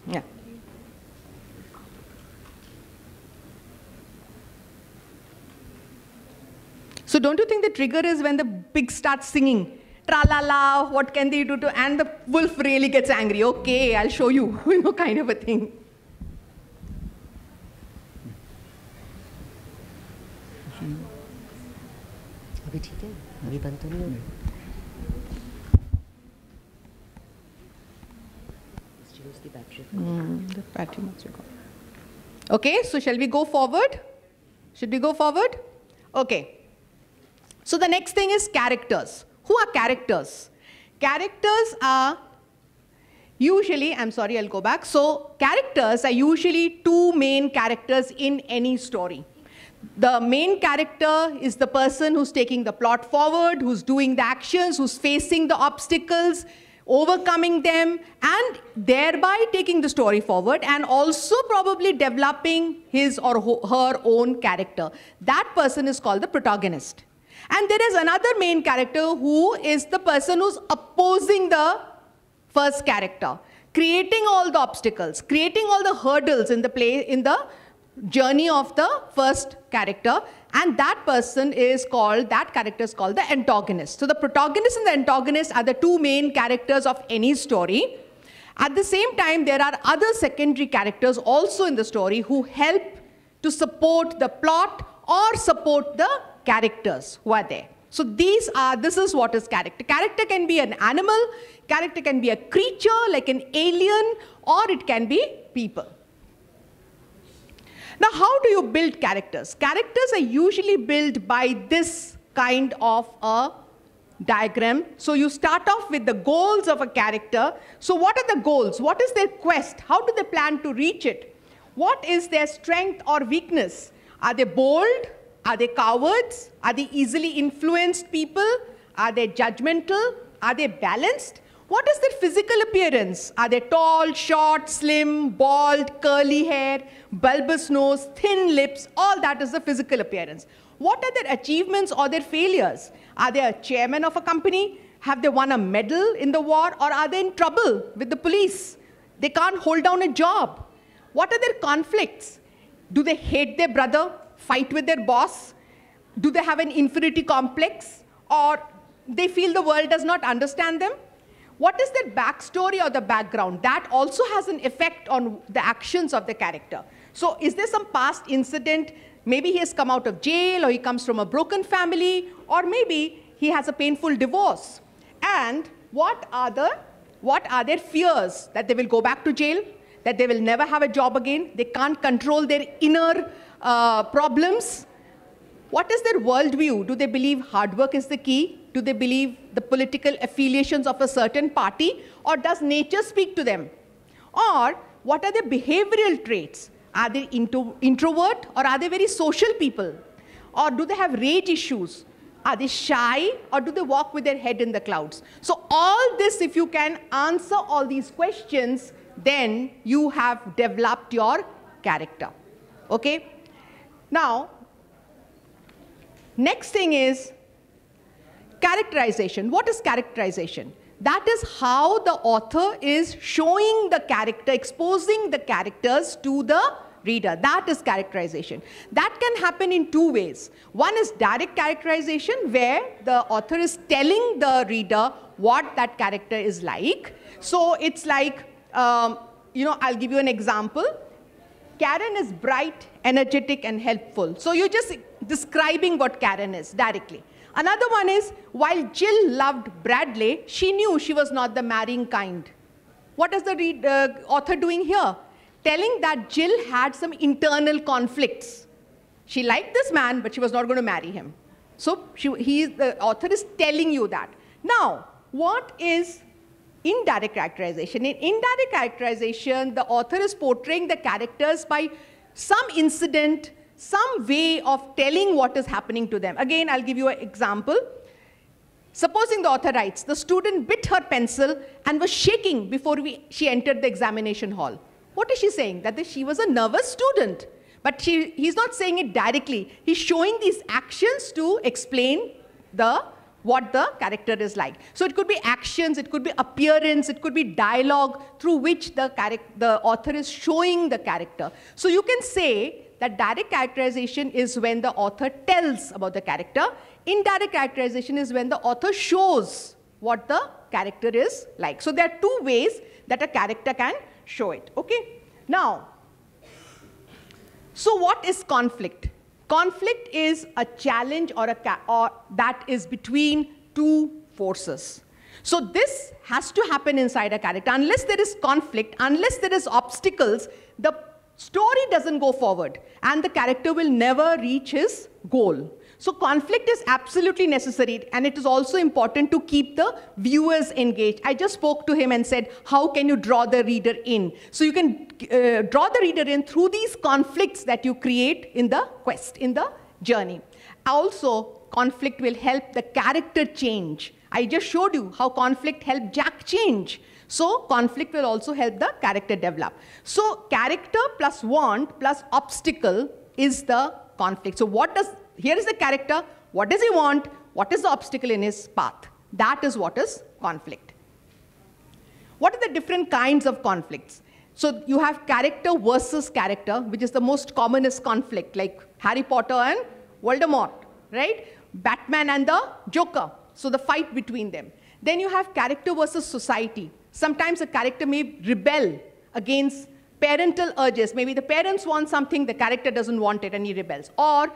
Yeah. So don't you think the trigger is when the pig starts singing? Tra-la-la, what can they do to, and the wolf really gets angry. Okay, I'll show you, kind of a thing. The battery must have gone. Okay, so shall we go forward? Should we go forward? Okay. So the next thing is characters. Who are characters? Characters are usually, I'm sorry, I'll go back. So characters are usually 2 main characters in any story. The main character is the person who's taking the plot forward, who's doing the actions, who's facing the obstacles, overcoming them, and thereby taking the story forward, and also probably developing his or her own character. That person is called the protagonist. And there is another main character who is the person who's opposing the first character, creating all the obstacles, creating all the hurdles in the journey of the first character, and that character is called the antagonist. So the protagonist and the antagonist are the 2 main characters of any story. At the same time, there are other secondary characters also in the story who help to support the plot or support the characters who are there. So this is what is character. Character can be an animal, character can be a creature like an alien, or it can be people. Now, how do you build characters? Characters are usually built by this kind of a diagram. So you start off with the goals of a character. So what are the goals? What is their quest? How do they plan to reach it? What is their strength or weakness? Are they bold? Are they cowards? Are they easily influenced people? Are they judgmental? Are they balanced? What is their physical appearance? Are they tall, short, slim, bald, curly hair, bulbous nose, thin lips? All that is the physical appearance. What are their achievements or their failures? Are they a chairman of a company? Have they won a medal in the war? Or are they in trouble with the police? They can't hold down a job. What are their conflicts? Do they hate their brother? Fight with their boss? Do they have an inferiority complex? Or they feel the world does not understand them? What is their backstory or the background? That also has an effect on the actions of the character. So is there some past incident? Maybe he has come out of jail, or he comes from a broken family, or maybe he has a painful divorce. And what are their fears? That they will go back to jail? That they will never have a job again? They can't control their inner problems? What is their worldview? Do they believe hard work is the key? Do they believe the political affiliations of a certain party? Or does nature speak to them? Or what are their behavioral traits? Are they introvert, or are they very social people? Or do they have rage issues? Are they shy, or do they walk with their head in the clouds? So all this, if you can answer all these questions, then you have developed your character. Okay? Now, next thing is characterization. What is characterization? That is how the author is showing the character, exposing the characters to the reader. That is characterization. That can happen in two ways. One is direct characterization, where the author is telling the reader what that character is like. So it's like, I'll give you an example. Karen is bright, energetic, and helpful. So you're just describing what Karen is directly. Another one is, while Jill loved Bradley, she knew she was not the marrying kind. What is the author doing here? Telling that Jill had some internal conflicts. She liked this man, but she was not going to marry him. So the author is telling you that. Now, what is indirect characterization? In indirect characterization, the author is portraying the characters by some incident, some way of telling what is happening to them. Again, I'll give you an example. Supposing the author writes, the student bit her pencil and was shaking before she entered the examination hall. What is she saying? That she was a nervous student. But he's not saying it directly. He's showing these actions to explain what the character is like. So it could be actions, it could be appearance, it could be dialogue through which the author is showing the character. So you can say that direct characterization is when the author tells about the character. Indirect characterization is when the author shows what the character is like. So there are two ways that a character can show it. Okay? Now, so what is conflict? Conflict is a challenge or that is between two forces. So this has to happen inside a character. Unless there is conflict, unless there is obstacles, the story doesn't go forward and the character will never reach his goal. So conflict is absolutely necessary, and it is also important to keep the viewers engaged. I just spoke to him and said, how can you draw the reader in? So you can draw the reader in through these conflicts that you create in the quest, in the journey. Also, conflict will help the character change. I just showed you how conflict helped Jack change. So conflict will also help the character develop. So character plus want plus obstacle is the conflict. So here is the character, what does he want, what is the obstacle in his path? That is what is conflict. What are the different kinds of conflicts? So you have character versus character, which is the most commonest conflict, like Harry Potter and Voldemort, right? Batman and the Joker, so the fight between them. Then you have character versus society. Sometimes a character may rebel against parental urges. Maybe the parents want something, the character doesn't want it and he rebels. Or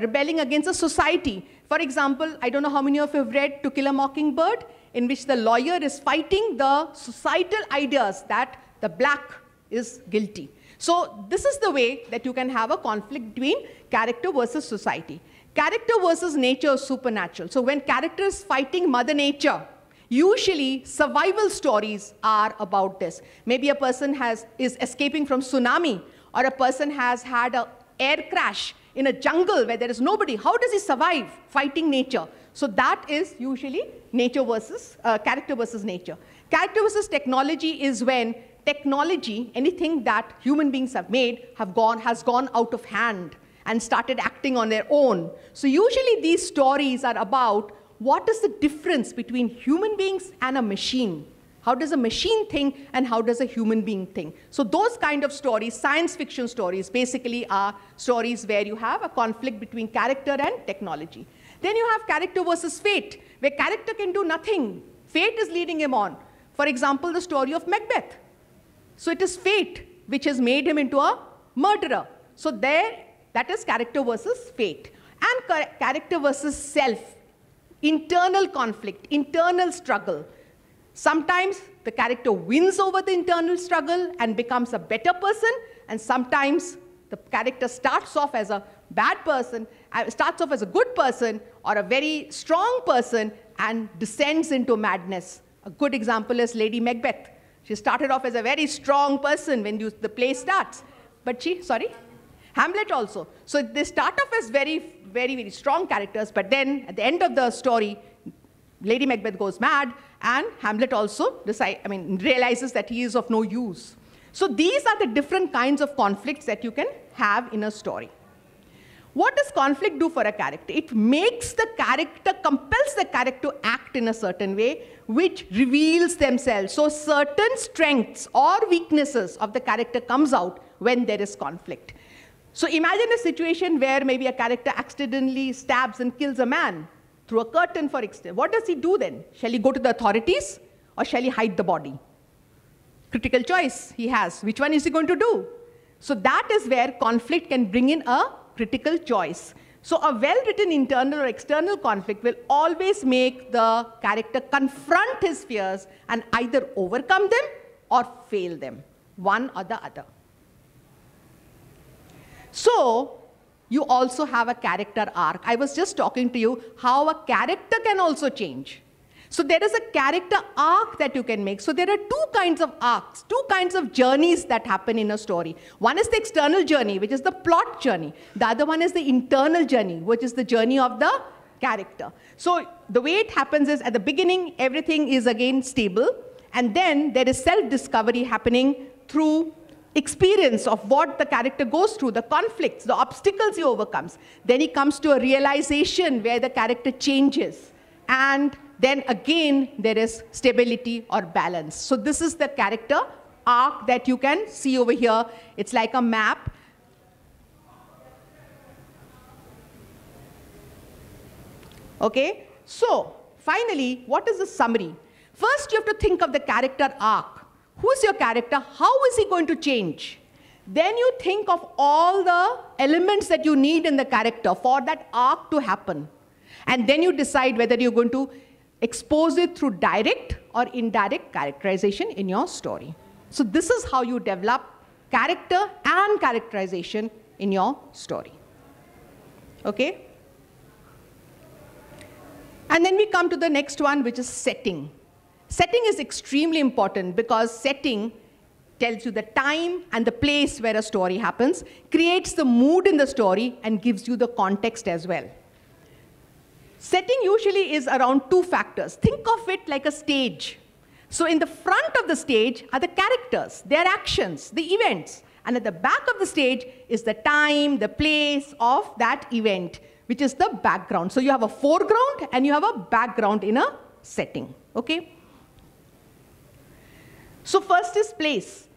rebelling against a society. For example, I don't know how many of you have read To Kill a Mockingbird, in which the lawyer is fighting the societal ideas that the black is guilty. So this is the way that you can have a conflict between character versus society. Character versus nature is supernatural. So when character is fighting Mother Nature, usually survival stories are about this. Maybe a person is escaping from tsunami, or a person has had an air crash in a jungle where there is nobody. How does he survive fighting nature? So that is usually nature versus character versus nature. Character versus technology is when technology, anything that human beings have made, has gone out of hand and started acting on their own. So usually these stories are about what is the difference between human beings and a machine. How does a machine think and how does a human being think? So those kind of stories, science fiction stories, basically are stories where you have a conflict between character and technology. Then you have character versus fate, where character can do nothing. Fate is leading him on. For example, the story of Macbeth. So it is fate which has made him into a murderer. So there, that is character versus fate. And character versus self, internal conflict, internal struggle. Sometimes the character wins over the internal struggle and becomes a better person, and sometimes the character starts off as a bad person, starts off as a good person or a very strong person and descends into madness. A good example is Lady Macbeth. She started off as a very strong person when the play starts. But Hamlet also. So they start off as very, very, very strong characters, but then at the end of the story, Lady Macbeth goes mad, and Hamlet also realizes that he is of no use. So these are the different kinds of conflicts that you can have in a story. What does conflict do for a character? It makes the character, compels the character to act in a certain way, which reveals themselves. So certain strengths or weaknesses of the character comes out when there is conflict. So imagine a situation where maybe a character accidentally stabs and kills a man through a curtain, for example. What does he do then? Shall he go to the authorities or shall he hide the body? Critical choice he has. Which one is he going to do? So that is where conflict can bring in a critical choice. So a well-written internal or external conflict will always make the character confront his fears and either overcome them or fail them, one or the other. So you also have a character arc. I was just talking to you how a character can also change. So there is a character arc that you can make. So there are two kinds of arcs, two kinds of journeys that happen in a story. One is the external journey, which is the plot journey. The other one is the internal journey, which is the journey of the character. So the way it happens is at the beginning, everything is again stable. And then there is self-discovery happening through experience of what the character goes through, the conflicts, the obstacles he overcomes. Then he comes to a realization where the character changes. And then again, there is stability or balance. So this is the character arc that you can see over here. It's like a map. Okay, so finally, what is the summary? First, you have to think of the character arc. Who is your character? How is he going to change? Then you think of all the elements that you need in the character for that arc to happen. And then you decide whether you're going to expose it through direct or indirect characterization in your story. So this is how you develop character and characterization in your story. Okay? And then we come to the next one, which is setting. Setting is extremely important because setting tells you the time and the place where a story happens, creates the mood in the story, and gives you the context as well. Setting usually is around two factors. Think of it like a stage. So in the front of the stage are the characters, their actions, the events. And at the back of the stage is the time, the place of that event, which is the background. So you have a foreground and you have a background in a setting. Okay? So first is place.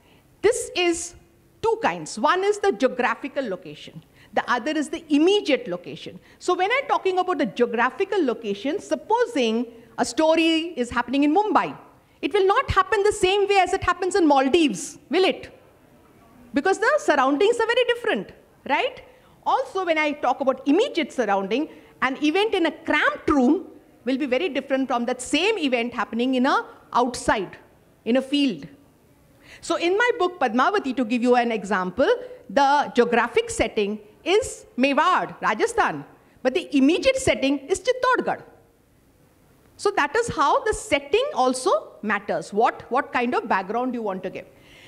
This is two kinds. One is the geographical location. The other is the immediate location. So when I'm talking about the geographical location, supposing a story is happening in Mumbai, it will not happen the same way as it happens in Maldives, will it? Because the surroundings are very different, right? Also, when I talk about immediate surrounding, an event in a cramped room will be very different from that same event happening in a outside, in a field. So in my book, Padmavati, to give you an example, the geographic setting is Mewar, Rajasthan, but the immediate setting is Chittorgarh. So that is how the setting also matters. What kind of background you want to give.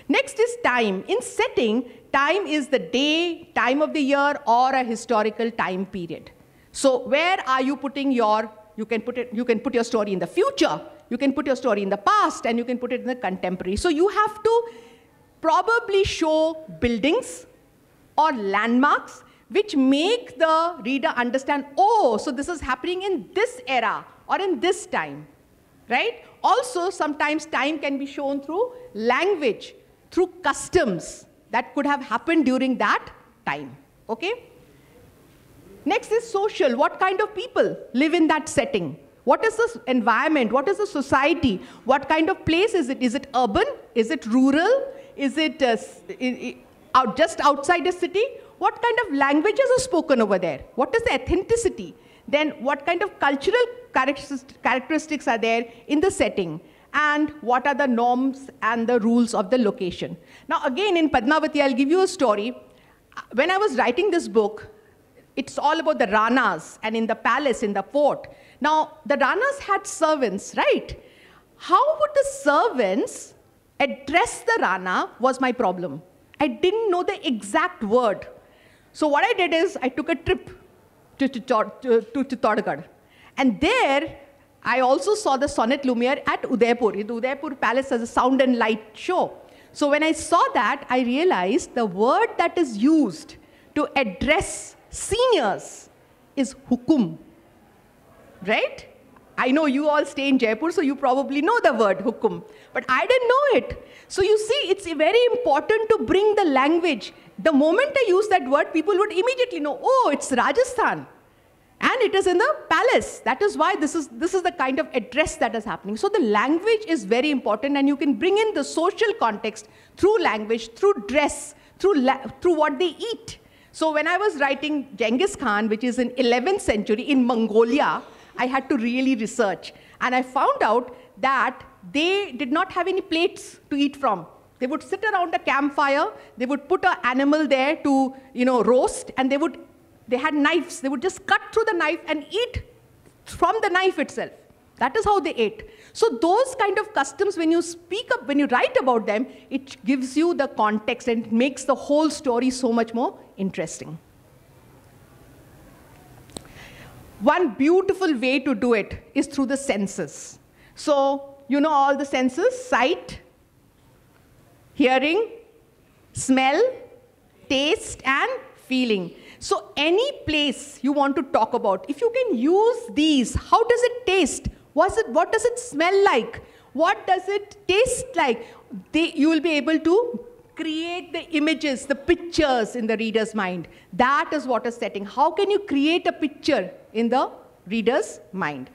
Next is time. In setting, time is the day, time of the year, or a historical time period. So where are you putting your, you can put your story in the future, you can put your story in the past, and you can put it in the contemporary. So you have to probably show buildings or landmarks which make the reader understand, oh, so this is happening in this era or in this time, right? Also, sometimes time can be shown through language, through customs that could have happened during that time, okay? Next is social. What kind of people live in that setting? What is the environment? What is the society? What kind of place is it? Is it urban? Is it rural? Is it just outside the city? What kind of languages are spoken over there? What is the authenticity? Then what kind of cultural characteristics are there in the setting? And what are the norms and the rules of the location? Now again, in Padmavati, I'll give you a story. When I was writing this book, it's all about the Ranas and in the palace, in the fort. Now, the Ranas had servants, right? How would the servants address the Rana was my problem. I didn't know the exact word. So what I did is I took a trip to Chittorgarh. And there, I also saw the Sonnet Lumiere at Udaipur. The Udaipur Palace has a sound and light show. So when I saw that, I realized the word that is used to address seniors is hukum, right? I know you all stay in Jaipur, so you probably know the word hukum, but I didn't know it. So you see, it's very important to bring the language. The moment I use that word, people would immediately know, oh, it's Rajasthan. And it is in the palace. That is why this is the kind of address that is happening. So the language is very important, and you can bring in the social context through language, through dress, through what they eat. So when I was writing Genghis Khan, which is in 11th century in Mongolia, I had to really research. And I found out that they did not have any plates to eat from. They would sit around a campfire, they would put an animal there to, roast, and they had knives. They would just cut through the knife and eat from the knife itself. That is how they ate. So those kind of customs, when you speak up, when you write about them, it gives you the context and it makes the whole story so much more interesting. One beautiful way to do it is through the senses. So, you know all the senses: sight, hearing, smell, taste, and feeling. So any place you want to talk about, if you can use these, how does it taste? What does it smell like? What does it taste like? You will be able to create the images, the pictures in the reader's mind. That is what is setting. How can you create a picture in the reader's mind?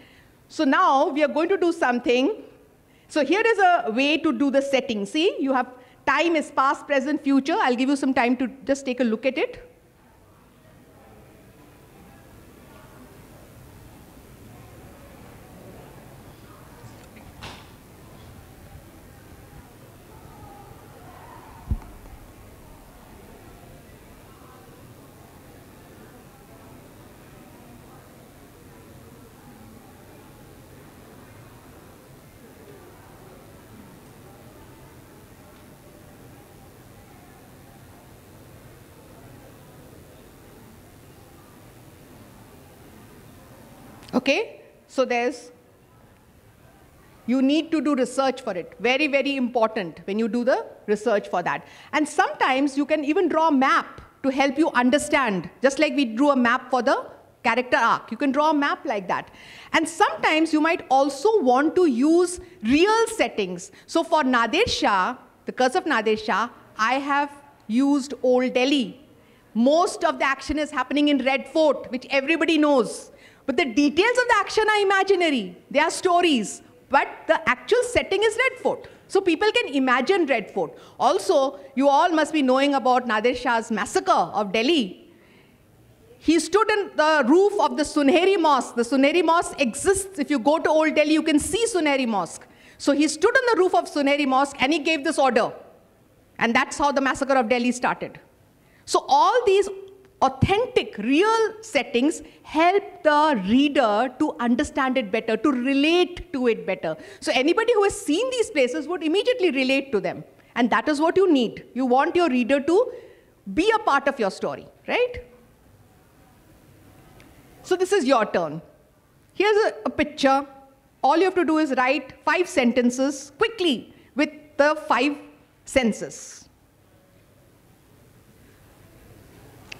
So now we are going to do something. So here is a way to do the setting. See, you have time is past, present, future. I'll give you some time to just take a look at it. Okay, so you need to do research for it. Very, very important when you do the research for that. And sometimes you can even draw a map to help you understand, just like we drew a map for the character arc. You can draw a map like that. And sometimes you might also want to use real settings. So for Nadir Shah, the Curse of Nadir Shah, I have used Old Delhi. Most of the action is happening in Red Fort, which everybody knows. But the details of the action are imaginary. They are stories. But the actual setting is Red Fort. So people can imagine Red Fort. Also, you all must be knowing about Nadir Shah's massacre of Delhi. He stood in the roof of the Sunheri Mosque. The Sunheri Mosque exists. If you go to Old Delhi, you can see Sunheri Mosque. So he stood on the roof of Sunheri Mosque and he gave this order. And that's how the massacre of Delhi started. So all these authentic, real settings help the reader to understand it better, to relate to it better. So anybody who has seen these places would immediately relate to them. And that is what you need. You want your reader to be a part of your story, right? So this is your turn. Here's a picture. All you have to do is write 5 sentences quickly with the 5 senses.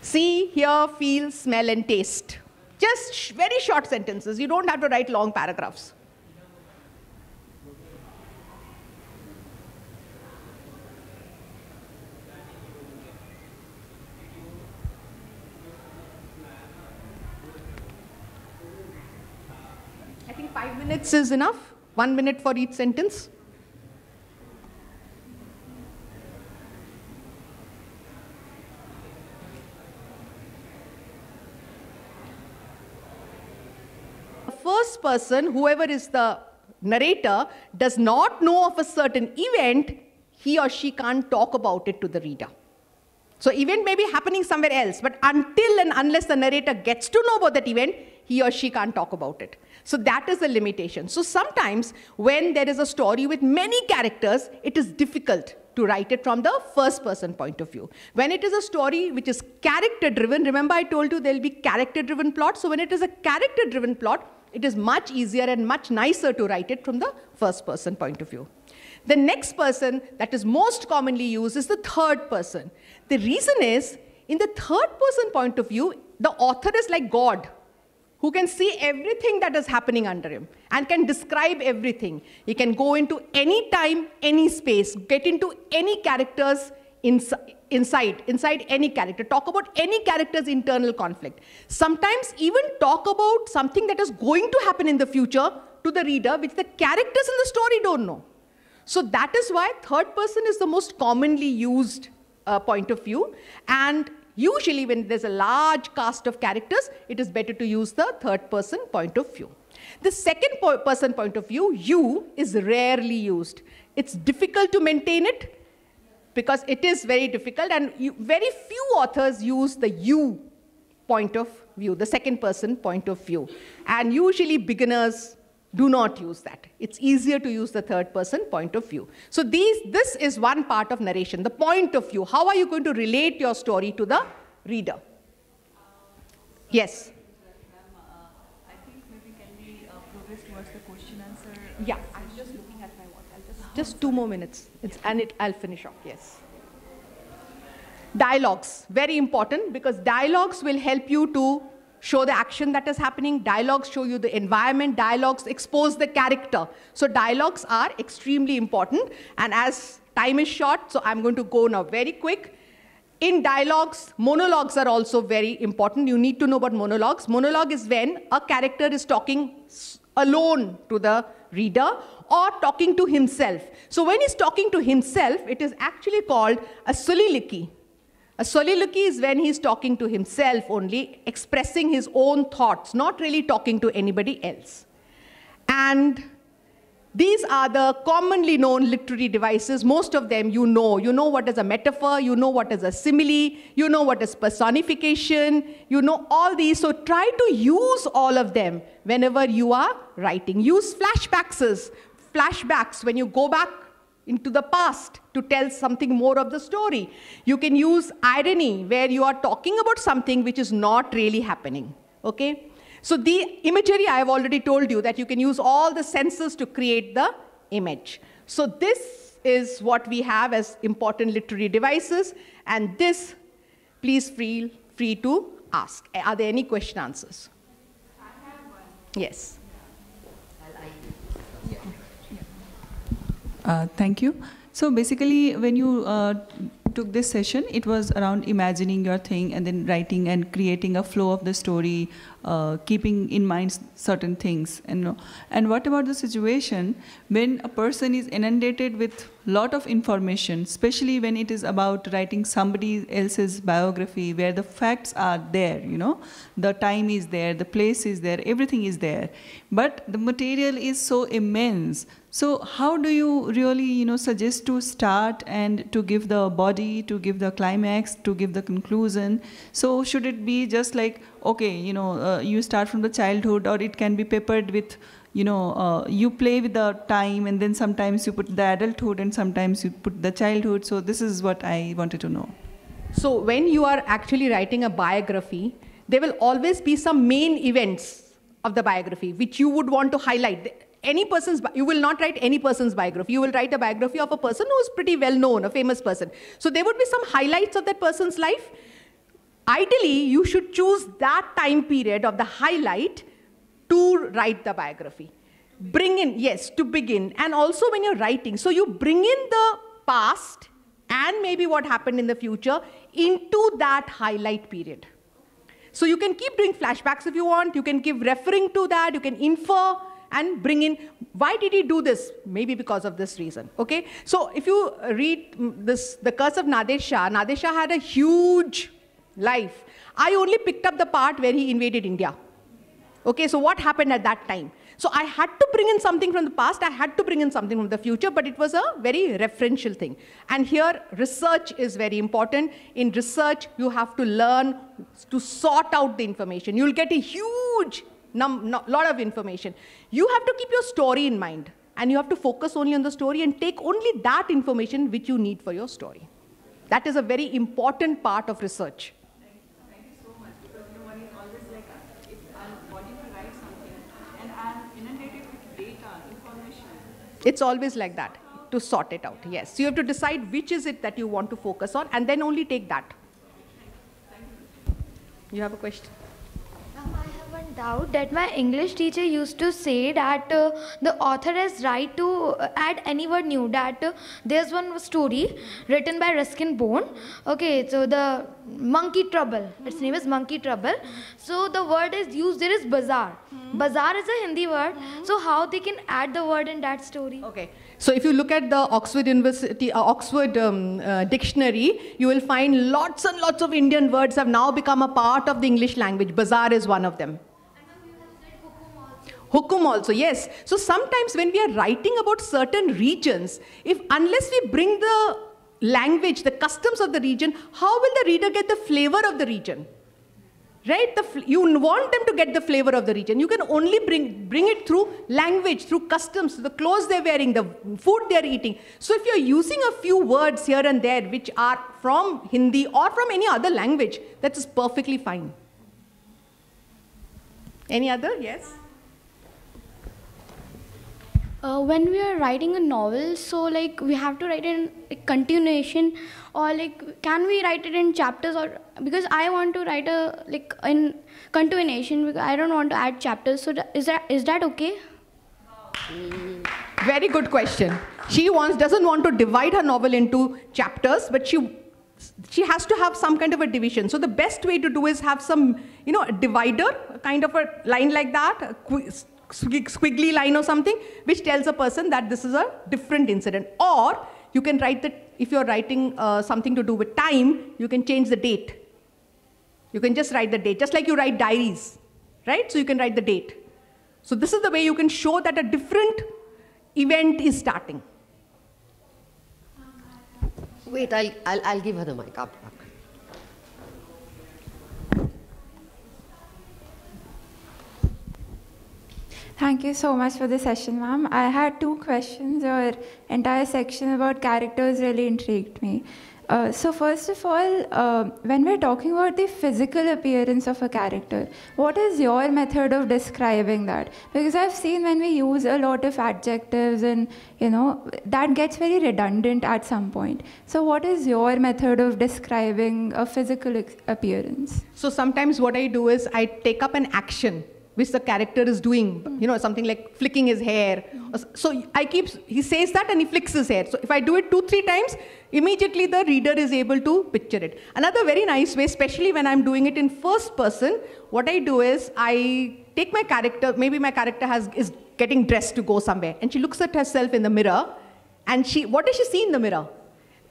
See, hear, feel, smell, and taste. Just very short sentences. You don't have to write long paragraphs. I think 5 minutes is enough. 1 minute for each sentence. First person, whoever is the narrator, does not know of a certain event, he or she can't talk about it to the reader. So event may be happening somewhere else, but until and unless the narrator gets to know about that event, he or she can't talk about it. So that is the limitation. So sometimes when there is a story with many characters, it is difficult to write it from the first person point of view. When it is a story which is character driven, remember I told you there will be character driven plot. So when it is a character driven plot, it is much easier and much nicer to write it from the first person point of view. The next person that is most commonly used is the third person. The reason is, in the third person point of view, the author is like God, who can see everything that is happening under him and can describe everything. He can go into any time, any space, get into any characters inside any character, talk about any character's internal conflict. Sometimes even talk about something that is going to happen in the future to the reader, which the characters in the story don't know. So that is why third person is the most commonly used point of view. And usually when there's a large cast of characters, it is better to use the third person point of view. The second person point of view, you, is rarely used. It's difficult to maintain it because it is very difficult, and very few authors use the you point of view, the second person point of view. And usually beginners do not use that. It's easier to use the third person point of view. So this is one part of narration, the point of view. How are you going to relate your story to the reader? Yes? I think maybe can we progress towards the question answer? Yeah, I'm just looking at my watch. Just 2 more minutes, I'll finish off, yes. Dialogues, very important, because dialogues will help you to show the action that is happening. Dialogues show you the environment. Dialogues expose the character. So dialogues are extremely important. And as time is short, so I'm going to go now very quick. In dialogues, monologues are also very important. You need to know about monologues. Monologue is when a character is talking alone to the reader or talking to himself. So when he's talking to himself, it is actually called a soliloquy. A soliloquy is when he's talking to himself only, expressing his own thoughts, not really talking to anybody else. And these are the commonly known literary devices. Most of them you know. You know what is a metaphor, you know what is a simile, you know what is personification, you know all these. So try to use all of them whenever you are writing. Use flashbacks when you go back into the past to tell something more of the story. You can use irony where you are talking about something which is not really happening. Okay? So the imagery, I have already told you that you can use all the senses to create the image. So this is what we have as important literary devices, and this, please feel free to ask. Are there any question answers? I have one. Yes. Thank you. So basically, when you took this session, it was around imagining your thing and then writing and creating a flow of the story, keeping in mind certain things. And what about the situation when a person is inundated with lot of information, especially when it is about writing somebody else's biography, where the facts are there, you know, the time is there, the place is there, everything is there, but the material is so immense. So how do you really, you know, suggest to start and to give the body, to give the climax, to give the conclusion? So should it be just like, okay, you know, you start from the childhood, or it can be peppered with, you know, you play with the time, and then sometimes you put the adulthood and sometimes you put the childhood. So this is what I wanted to know. So when you are actually writing a biography, there will always be some main events of the biography which you would want to highlight. You will not write any person's biography. You will write a biography of a person who is pretty well known, a famous person. So there would be some highlights of that person's life. Ideally, you should choose that time period of the highlight to write the biography. Bring in, yes, to begin. And also when you're writing, so you bring in the past and maybe what happened in the future into that highlight period. So you can keep doing flashbacks if you want. You can keep referring to that. You can infer and bring in, why did he do this? Maybe because of this reason, okay? So if you read this, The Curse of Nader Shah had a huge life. I only picked up the part where he invaded India. Okay, so what happened at that time? So I had to bring in something from the past, I had to bring in something from the future, but it was a very referential thing. And here, research is very important. In research, you have to learn to sort out the information. You'll get a huge lot of information. You have to keep your story in mind, and you have to focus only on the story and take only that information which you need for your story. That is a very important part of research. Thank you so much, because one is always like, if I'm wanting to write something and I'm inundated with data, information. It's always like that, to sort it out, yes. So you have to decide which is it that you want to focus on, and then only take that. You have a question? I have one doubt that my English teacher used to say that the author has right to add any word new. That there's one story written by Ruskin Bone. Okay, so the Monkey Trouble. Its name is Monkey Trouble. So the word is used there is bazaar. Bazaar is a Hindi word. So how they can add the word in that story? Okay. So if you look at the Oxford University, dictionary, you will find lots and lots of Indian words have now become a part of the English language. Bazaar is one of them. Hukum also, yes. So sometimes when we are writing about certain regions, unless we bring the language, the customs of the region, how will the reader get the flavor of the region? Right? You want them to get the flavor of the region. You can only bring it through language, through customs, the clothes they're wearing, the food they're eating. So if you're using a few words here and there which are from Hindi or from any other language, that is perfectly fine. Any other? Yes? When we are writing a novel, so like we have to write in continuation, or like can we write it in chapters? Or because I want to write in continuation, because I don't want to add chapters. So is that okay? Very good question. She doesn't want to divide her novel into chapters, but she has to have some kind of a division. So the best way to do is have some, a divider, kind of a line like that, squiggly line or something, which tells a person that this is a different incident. Or you can write that, if you're writing something to do with time, you can change the date. You can just write the date, just like you write diaries, right? So you can write the date. So this is the way you can show that a different event is starting. Wait, I'll give her the mic up. Thank you so much for the session, ma'am. I had 2 questions. Your entire section about characters really intrigued me. So first of all, when we're talking about the physical appearance of a character, what is your method of describing that? Because I've seen when we use a lot of adjectives and, that gets very redundant at some point. So what is your method of describing a physical appearance? So sometimes what I do is I take up an action which the character is doing, something like flicking his hair. So he says that and he flicks his hair. So if I do it 2-3 times, immediately the reader is able to picture it. Another very nice way, especially when I'm doing it in first person, what I do is I take my character, maybe my character is getting dressed to go somewhere, and she looks at herself in the mirror, And what does she see in the mirror?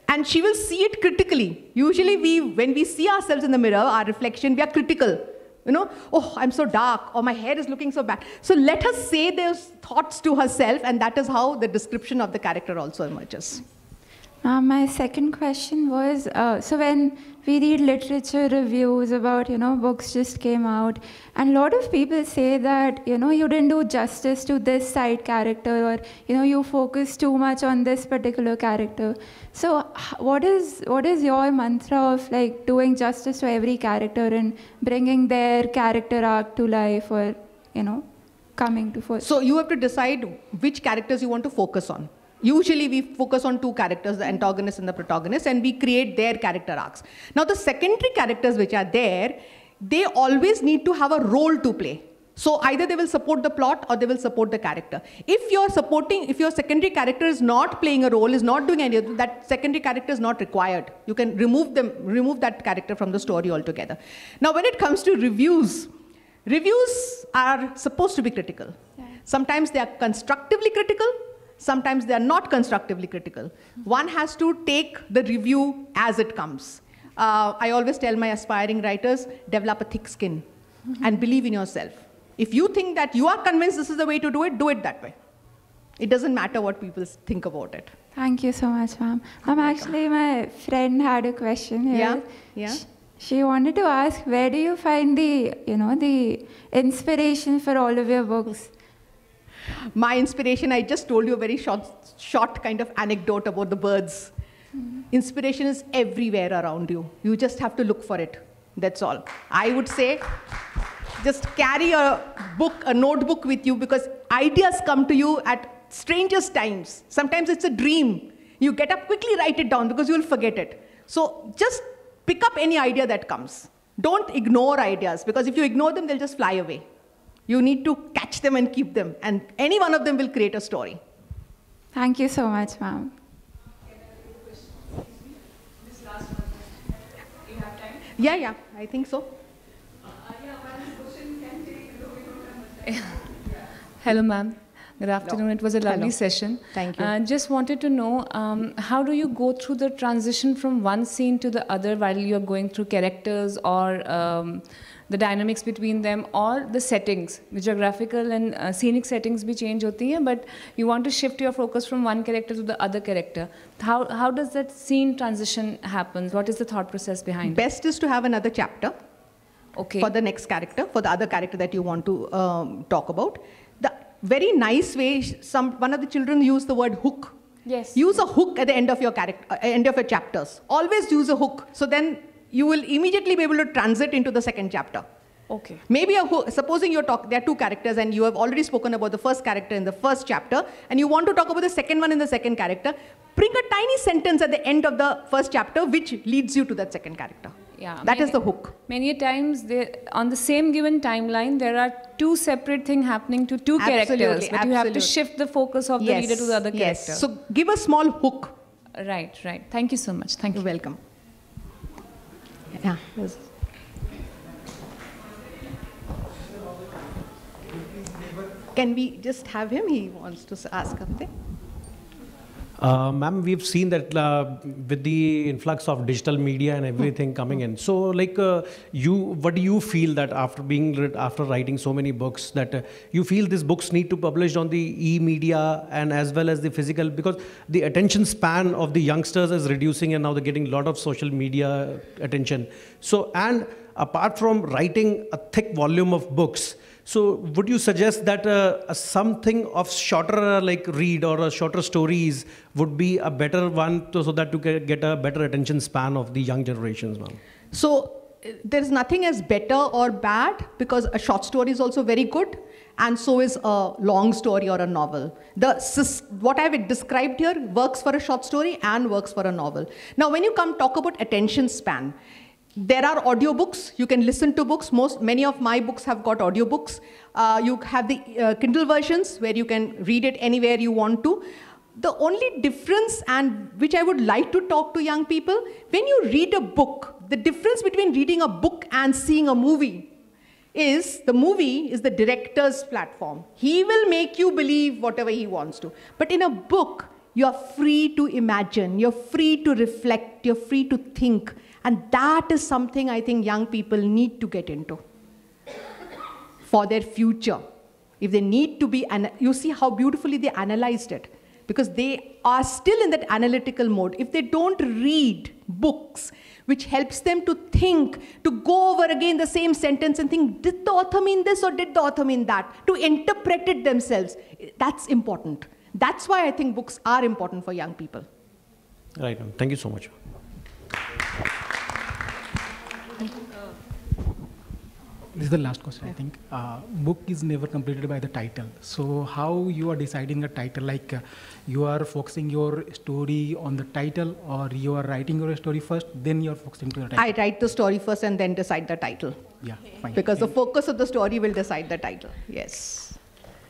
And she will see it critically. Usually when we see ourselves in the mirror, our reflection, we are critical. You know, oh, I'm so dark, or my hair is looking so bad. So let her say those thoughts to herself, and that is how the description of the character also emerges. My second question was, so when we read literature reviews about, books just came out, and a lot of people say that, you didn't do justice to this side character, or, you focus too much on this particular character. So what is your mantra of like doing justice to every character and bringing their character arc to life, or, coming to first? So you have to decide which characters you want to focus on. Usually we focus on two characters, the antagonist and the protagonist, and we create their character arcs. Now the secondary characters which are there, they always need to have a role to play. So either they will support the plot or they will support the character. If your secondary character is not playing a role, is not doing anything, that secondary character is not required. You can remove that character from the story altogether. Now when it comes to reviews are supposed to be critical. Yeah. Sometimes they are constructively critical. Sometimes they are not constructively critical. One has to take the review as it comes. I always tell my aspiring writers, develop a thick skin and believe in yourself. If you think that you are convinced this is the way to do it that way. It doesn't matter what people think about it. Thank you so much, ma'am. Actually, my friend had a question here. Yeah. She wanted to ask, where do you find the inspiration for all of your books? My inspiration, I just told you a very short kind of anecdote about the birds. Inspiration is everywhere around you. You just have to look for it. That's all. I would say just carry a notebook with you, because ideas come to you at strangest times. Sometimes it's a dream. You get up, quickly write it down because you will forget it. So just pick up any idea that comes. Don't ignore ideas, because if you ignore them, they'll just fly away. You need to catch them and keep them, and any one of them will create a story. Thank you so much, ma'am. Yeah, I think so. Hello, ma'am. Good afternoon. It was a lovely session. Thank you. Just wanted to know, how do you go through the transition from one scene to the other while you're going through characters, or the dynamics between them, or the settings? The geographical and scenic settings भी change होती हैं, but you want to shift your focus from one character to the other character. How does that scene transition happen? What is the thought process behind it? Best is to have another chapter for the next character, for the other character that you want to talk about. The very nice way, one of the children used the word hook. Yes. Use a hook at the end of your chapters. Always use a hook. So then you will immediately be able to transit into the second chapter. Okay. Maybe supposing there are two characters and you have already spoken about the first character in the first chapter, and you want to talk about the second one in the second character, bring a tiny sentence at the end of the first chapter which leads you to that second character. Yeah, that is the hook. Many times, on the same given timeline, there are two separate things happening to two characters, but you have to shift the focus of the reader to the other character. So give a small hook. Right. Thank you so much. Thank you. You're welcome. Yeah. Can we just have him? He wants to ask something. Ma'am, we've seen that with the influx of digital media and everything coming in. So, like, what do you feel that after writing so many books, that you feel these books need to publish on the e-media and as well as the physical, because the attention span of the youngsters is reducing, and now they're getting a lot of social media attention. So, and apart from writing a thick volume of books, so would you suggest that something of shorter read or shorter stories would be a better one so that to get a better attention span of the young generations, ma'am? So there's nothing as better or bad, because a short story is also very good, and so is a long story or a novel. What I've described here works for a short story and works for a novel. Now when you talk about attention span, there are audiobooks. You can listen to books. Many of my books have got audiobooks. You have the Kindle versions where you can read it anywhere you want to. The only difference, and which I would like to talk to young people, when you read a book, the difference between reading a book and seeing a movie is the movie is the director's platform. He will make you believe whatever he wants to. But in a book, You're free to imagine, you're free to reflect, you're free to think. And that is something I think young people need to get into for their future. If they need to be, you see how beautifully they analyzed it, because they are still in that analytical mode. If they don't read books, which helps them to think, to go over again the same sentence and think, did the author mean this or did the author mean that? To interpret it themselves, that's important. That's why I think books are important for young people. Right, thank you so much. This is the last question, I think. Book is never completed by the title. So how you are deciding a title? Like you are focusing your story on the title, or you are writing your story first, then you are focusing to the title? I write the story first and then decide the title. Yeah, fine. Because the focus of the story will decide the title. Yes.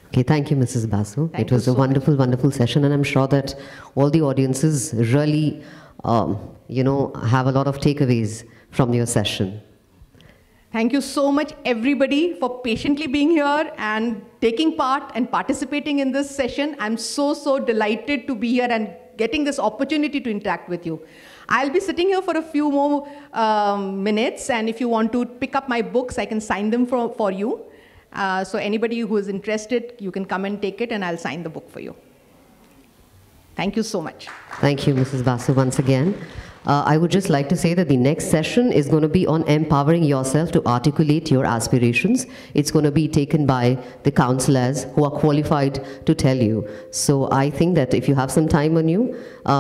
Okay, thank you, Mrs. Basu. Thank it was you a so wonderful, wonderful session, and I'm sure that all the audiences really, have a lot of takeaways from your session. Thank you so much, everybody, for patiently being here and taking part and participating in this session. I'm so, so delighted to be here and getting this opportunity to interact with you. I'll be sitting here for a few more minutes, and if you want to pick up my books, I can sign them for you. So anybody who is interested, you can come and take it, and I'll sign the book for you. Thank you so much. Thank you, Mrs. Basu, once again. I would just like to say that the next session is going to be on empowering yourself to articulate your aspirations. It's going to be taken by the counselors who are qualified to tell you. So I think that if you have some time on you,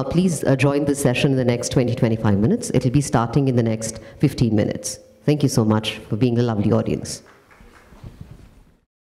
please join this session in the next 20-25 minutes. It'll be starting in the next 15 minutes. Thank you so much for being a lovely audience.